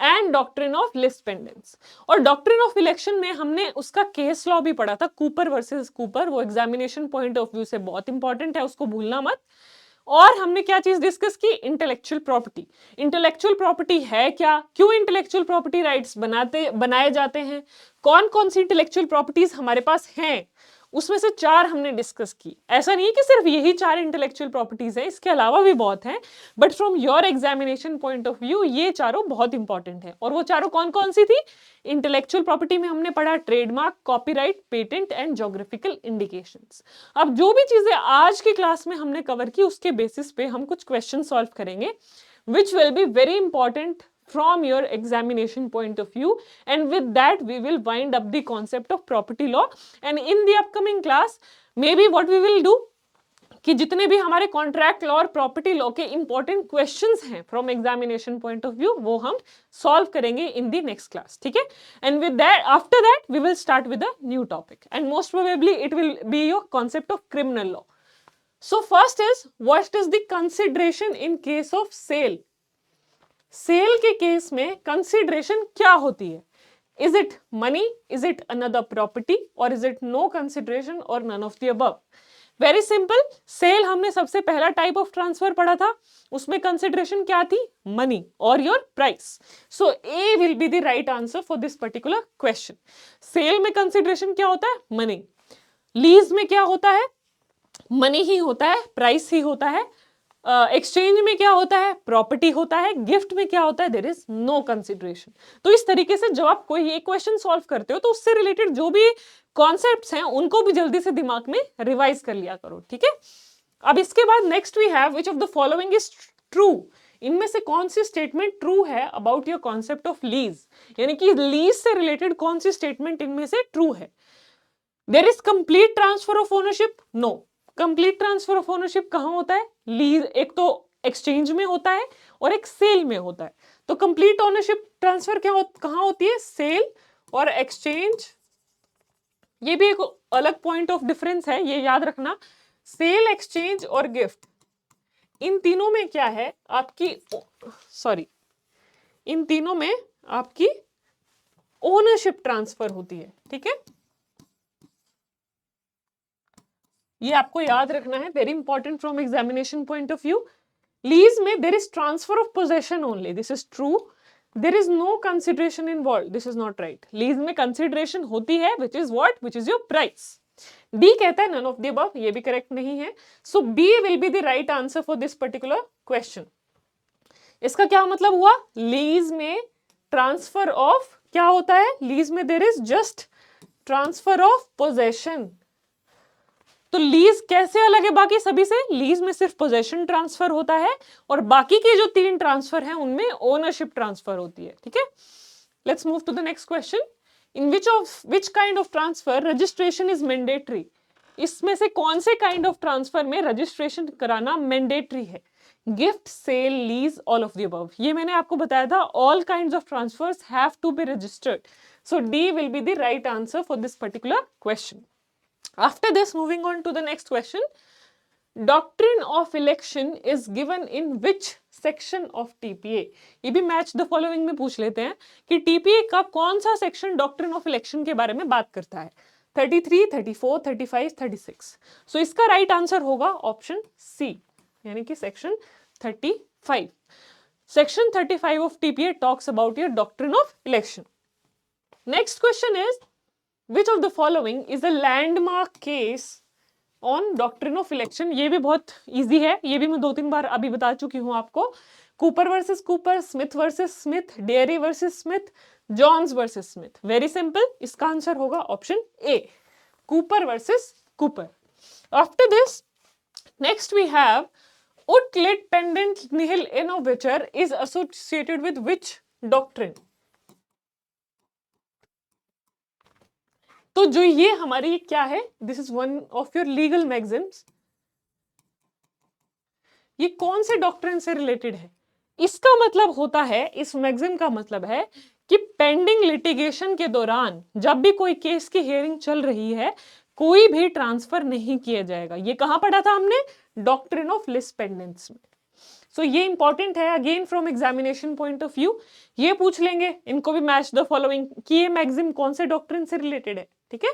and doctrine of list pendants। और doctrine of election में हमने उसका केस लॉ भी पढ़ा था, कूपर वर्सेस कूपर, वो एग्जामिनेशन पॉइंट ऑफ व्यू से बहुत इंपॉर्टेंट है, उसको भूलना मत। और हमने क्या चीज डिस्कस की, इंटेलेक्चुअल प्रॉपर्टी। इंटेलेक्चुअल प्रॉपर्टी है क्या, क्यों इंटेलेक्चुअल प्रॉपर्टी राइट्स बनाए जाते हैं, कौन कौन सी इंटेलेक्चुअल प्रॉपर्टीज हमारे पास हैं, उसमें से 4 हमने डिस्कस की। ऐसा नहीं है कि सिर्फ यही 4 इंटेलेक्चुअल प्रॉपर्टीज हैं, इसके अलावा भी बहुत हैं, but from your examination point of view ये चारों बहुत इंपॉर्टेंट है। और वो चारों कौन कौन सी थी, इंटेलेक्चुअल प्रॉपर्टी में हमने पढ़ा trademark, copyright, patent and geographical indications. अब जो भी चीजें आज की क्लास में हमने कवर की उसके बेसिस पे हम कुछ क्वेश्चन सॉल्व करेंगे, which will be very important from your examination point of view, and with that we will wind up the concept of property law, and in the upcoming class maybe what we will do कि जितने भी हमारे कॉन्ट्रैक्ट लॉ और प्रॉपर्टी लॉ के इंपॉर्टेंट क्वेश्चंस हैं from examination point of view वो हम सॉल्व करेंगे इन द नेक्स्ट क्लास। ठीक है, and with that after that we will start with a new topic, and most probably it will be your concept of criminal law. So first is what is the consideration in case of sale. Sale के केस में कंसिडरेशन क्या होती है, is it money, is it another property, और इज इट नो कंसिडरेशन और none of the above. Very simple, sale हमने सबसे पहला टाइप ऑफ ट्रांसफर पढ़ा था, उसमें कंसिडरेशन क्या थी, मनी और your price. So A will be the right answer for this particular question. Sale में कंसिडरेशन क्या होता है, मनी। लीज में क्या होता है, मनी ही होता है, प्राइस ही होता है। एक्सचेंज में क्या होता है, प्रॉपर्टी होता है। गिफ्ट में क्या होता है, देयर इज नो कंसिडरेशन। तो इस तरीके से जब आप कोई एक क्वेश्चन सॉल्व करते हो तो उससे रिलेटेड जो भी कॉन्सेप्ट्स हैं उनको भी जल्दी से दिमाग में रिवाइज कर लिया करो। ठीक है, अब इसके बाद next we have which of the following is true. इनमें से कौन सी स्टेटमेंट ट्रू है about your concept of lease, यानी कि लीज से रिलेटेड कौन सी स्टेटमेंट इनमें से ट्रू है। There is complete transfer of ownership, no. Complete transfer of ownership कहां होता है, लीज एक तो एक्सचेंज में होता है और एक सेल में होता है। तो कंप्लीट ओनरशिप ट्रांसफर कहां होती है, सेल और एक्सचेंज। ये भी एक अलग पॉइंट ऑफ डिफरेंस है, ये याद रखना। सेल, एक्सचेंज और गिफ्ट, इन तीनों में क्या है आपकी, सॉरी, इन तीनों में आपकी ओनरशिप ट्रांसफर होती है। ठीक है, ये आपको याद रखना है, very important from examination point of view. Lease में there is transfer of possession only, this is true. There is no consideration involve, this is not right. Lease में कंसिडरेशन होती है, which is what, which is your price. D कहता है नन ऑफ द अबव, ये भी करेक्ट नहीं है। So B will be the right answer for this particular question. इसका क्या मतलब हुआ, लीज में ट्रांसफर ऑफ क्या होता है, लीज में there is just transfer of possession. तो लीज कैसे अलग है बाकी सभी से, लीज में सिर्फ पोजेशन ट्रांसफर होता है और बाकी के जो 3 ट्रांसफर हैं उनमें ओनरशिप ट्रांसफर होती है। ठीक है, let's move to the next question. In which kind of transfer registration is mandatory. इसमें से कौन से काइंड ऑफ ट्रांसफर में रजिस्ट्रेशन कराना मैंडेटरी है, gift, sale, lease, all of the above. ये मैंने आपको बताया था, all kinds of transfers have to be registered. So D will be the right answer for this particular question. After this, moving on to the next question, doctrine of election is given in which section of TPA? ये भी मैच द फॉलोइंग में पूछ लेते हैं कि टीपीए का कौन सा सेक्शन डॉक्ट्रिन ऑफ इलेक्शन के बारे में बात करता है। 33, 34, 35, 36। सो इसका राइट आंसर होगा ऑप्शन सी, यानी कि section 35। Section 35 of TPA talks about your doctrine of election. Next question is which of the following is a landmark case on doctrine of election? ये भी बहुत इजी है, ये भी मैं 2-3 बार अभी बता चुकी हूं आपको। Cooper versus Cooper, Smith versus Smith, Dairy versus Smith, Jones versus Smith. Very simple, इसका आंसर होगा option A, Cooper versus Cooper. After this next we have ut lit pendent nihil innovator is associated with which doctrine? तो जो ये हमारी क्या है, this is one of your legal magazines. ये कौन से डॉक्ट्रिन से रिलेटेड है? इसका मतलब होता है, इस मैगजीन का मतलब है कि पेंडिंग लिटिगेशन के दौरान जब भी कोई केस की हियरिंग चल रही है, कोई भी ट्रांसफर नहीं किया जाएगा। ये कहां पढ़ा था हमने? डॉक्ट्रिन ऑफ लिस पेंडेंस में। सो ये इंपॉर्टेंट है again from examination point of view. ये पूछ लेंगे, इनको भी मैच द फॉलोइंग कि ये मैगजीन कौन से डॉक्ट्रिन से रिलेटेड है। ठीक है,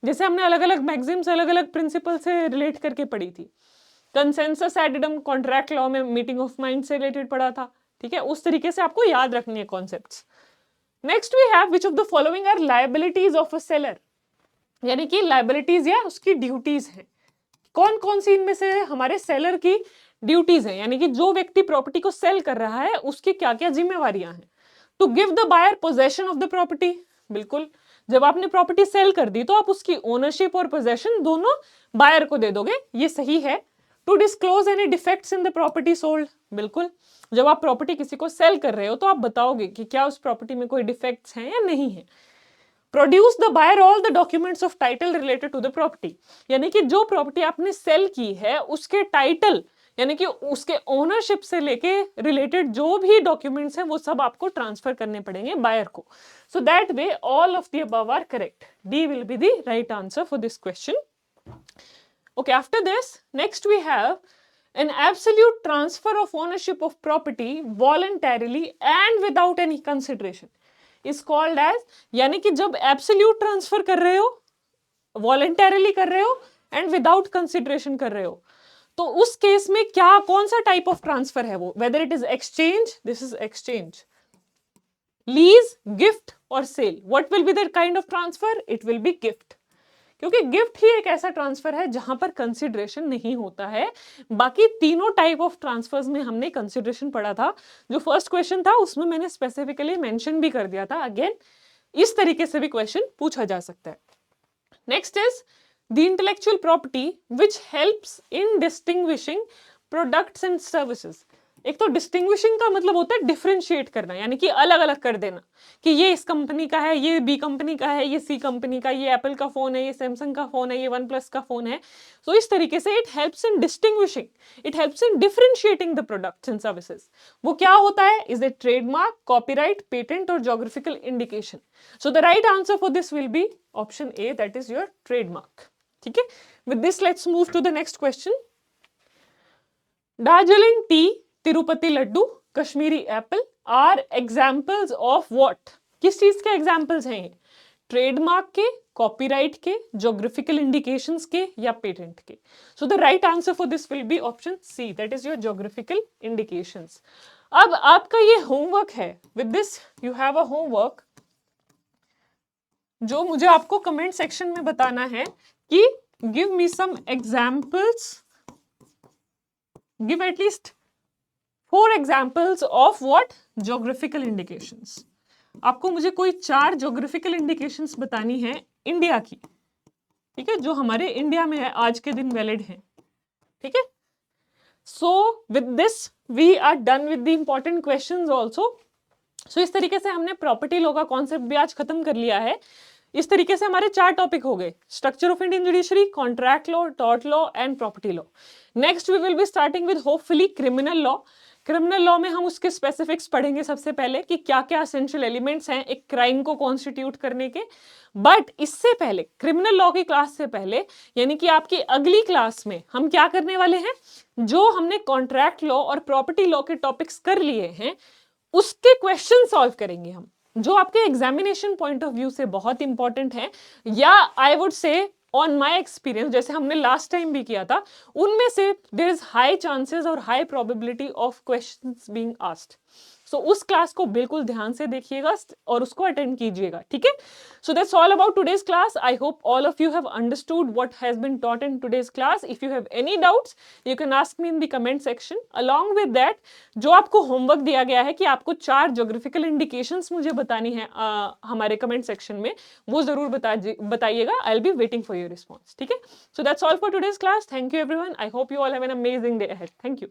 जैसे हमने अलग अलग मैगजीन्स अलग अलग प्रिंसिपल से रिलेट करके पढ़ी थी। कंसेंसस एडिडम कॉन्ट्रैक्ट लॉ में मीटिंग ऑफ माइंड से रिलेटेड पढ़ा था। ठीक है, उस तरीके से आपको याद रखनी है concepts. Next we have which of the following are liabilities of a seller? यानी कि लायबिलिटीज या उसकी ड्यूटीज है। कौन कौन सी इनमें से हमारे सेलर की ड्यूटीज है, यानी कि जो व्यक्ति प्रॉपर्टी को सेल कर रहा है उसकी क्या क्या जिम्मेवारियां हैं। To give the buyer possession of the property, बिल्कुल, जब आपने प्रॉपर्टी सेल कर दी तो आप उसकी ओनरशिप और पोजेशन दोनों बायर को दे दोगे, ये सही है। To disclose any defects in the property sold, बिल्कुल, जब आप प्रॉपर्टी किसी को सेल कर रहे हो तो आप बताओगे कि क्या उस प्रॉपर्टी में कोई डिफेक्ट्स हैं या नहीं है। Produce the buyer all the documents of title related to the property, यानी कि जो प्रॉपर्टी आपने सेल की है उसके टाइटल यानी कि उसके ओनरशिप से लेके रिलेटेड जो भी डॉक्यूमेंट्स हैं वो सब आपको ट्रांसफर करने पड़ेंगे बायर को। So that way all of the above are correct. D will be the right answer for this question. Okay, after this, next we have an absolute transfer of ownership of property voluntarily and without any consideration is called as, यानी कि जब absolute transfer कर रहे हो, voluntarily कर रहे हो and without consideration कर रहे हो, तो उस केस में क्या कौन सा टाइप ऑफ ट्रांसफर है वो? whether it is exchange, this is exchange, lease, gift or sale, what will be the kind of transfer? It will be gift, क्योंकि गिफ्ट ही एक ऐसा ट्रांसफर है जहां पर कंसिडरेशन नहीं होता है। बाकी तीनों टाइप ऑफ ट्रांसफर्स में हमने कंसिडरेशन पढ़ा था। जो फर्स्ट क्वेश्चन था उसमें मैंने स्पेसिफिकली मेंशन भी कर दिया था। अगेन इस तरीके से भी क्वेश्चन पूछा जा सकता है। Next is the intellectual property which helps in distinguishing products and services. एक तो डिस्टिंग्विशिंग का मतलब होता है डिफरेंशिएट करना, यानी कि अलग अलग कर देना कि ये इस कंपनी का है, ये बी कंपनी का है, ये सी कंपनी का, ये एप्पल का फोन है, ये सैमसंग का फोन है, ये वन प्लस का फोन है। सो इस तरीके से it helps in distinguishing, it helps in differentiating the products and services. वो क्या होता है? Is it trademark, copyright, patent और geographical indication? So the right answer for this will be option A, that is your trademark. ठीक है, with this let's move to the next question. Darjeeling tea, Tirupati laddu, Kashmiri apple are examples of what? किस चीज के एग्जाम्पल्स हैं ये? ट्रेडमार्क के, कॉपीराइट के, ज्योग्राफिकल इंडिकेशंस के या पेटेंट के? So the right answer for this will be option C, that is your geographical indications. अब आपका ये होमवर्क है, with this you have a homework जो मुझे आपको कमेंट सेक्शन में बताना है कि give me some examples, give at least 4 examples of what? Geographical indications। आपको मुझे कोई 4 geographical indications बतानी है इंडिया की, ठीक है, जो हमारे इंडिया में है, आज के दिन वैलिड है। ठीक है, so with this we are done with the important questions also. सो इस तरीके से हमने प्रॉपर्टी लॉ का कॉन्सेप्ट भी आज खत्म कर लिया है। इस तरीके से हमारे 4 टॉपिक हो गए, structure of Indian judiciary, contract law, tort law and property law. Next we will be starting with hopefully criminal law. Criminal law में हम उसके स्पेसिफिक्स पढ़ेंगे सबसे पहले कि क्या क्या एसेंशियल एलिमेंट्स हैं एक क्राइम को कॉन्स्टिट्यूट करने के। बट इससे पहले, क्रिमिनल लॉ की क्लास से पहले, यानी कि आपकी अगली क्लास में हम क्या करने वाले हैं, जो हमने कॉन्ट्रैक्ट लॉ और प्रॉपर्टी लॉ के टॉपिक्स कर लिए हैं उसके क्वेश्चन सॉल्व करेंगे हम, जो आपके एग्जामिनेशन पॉइंट ऑफ व्यू से बहुत इंपॉर्टेंट है, या I would say on my experience जैसे हमने लास्ट टाइम भी किया था, उनमें से देयर इज हाई चांसेस और high probability of questions being asked. So उस क्लास को बिल्कुल ध्यान से देखिएगा और उसको अटेंड कीजिएगा, ठीक है। So that's all about today's class. I hope all of you have understood what has been taught in today's class. If you have any doubts you can ask me in the comment section. Along with that, जो आपको होमवर्क दिया गया है कि आपको 4 ज्योग्राफिकल इंडिकेशंस मुझे बतानी है हमारे कमेंट सेक्शन में, वो जरूर बताइएगा। I will be waiting for your response, ठीक है। So that's all for today's class. Thank you everyone. I hope you all have an amazing day ahead. Thank you.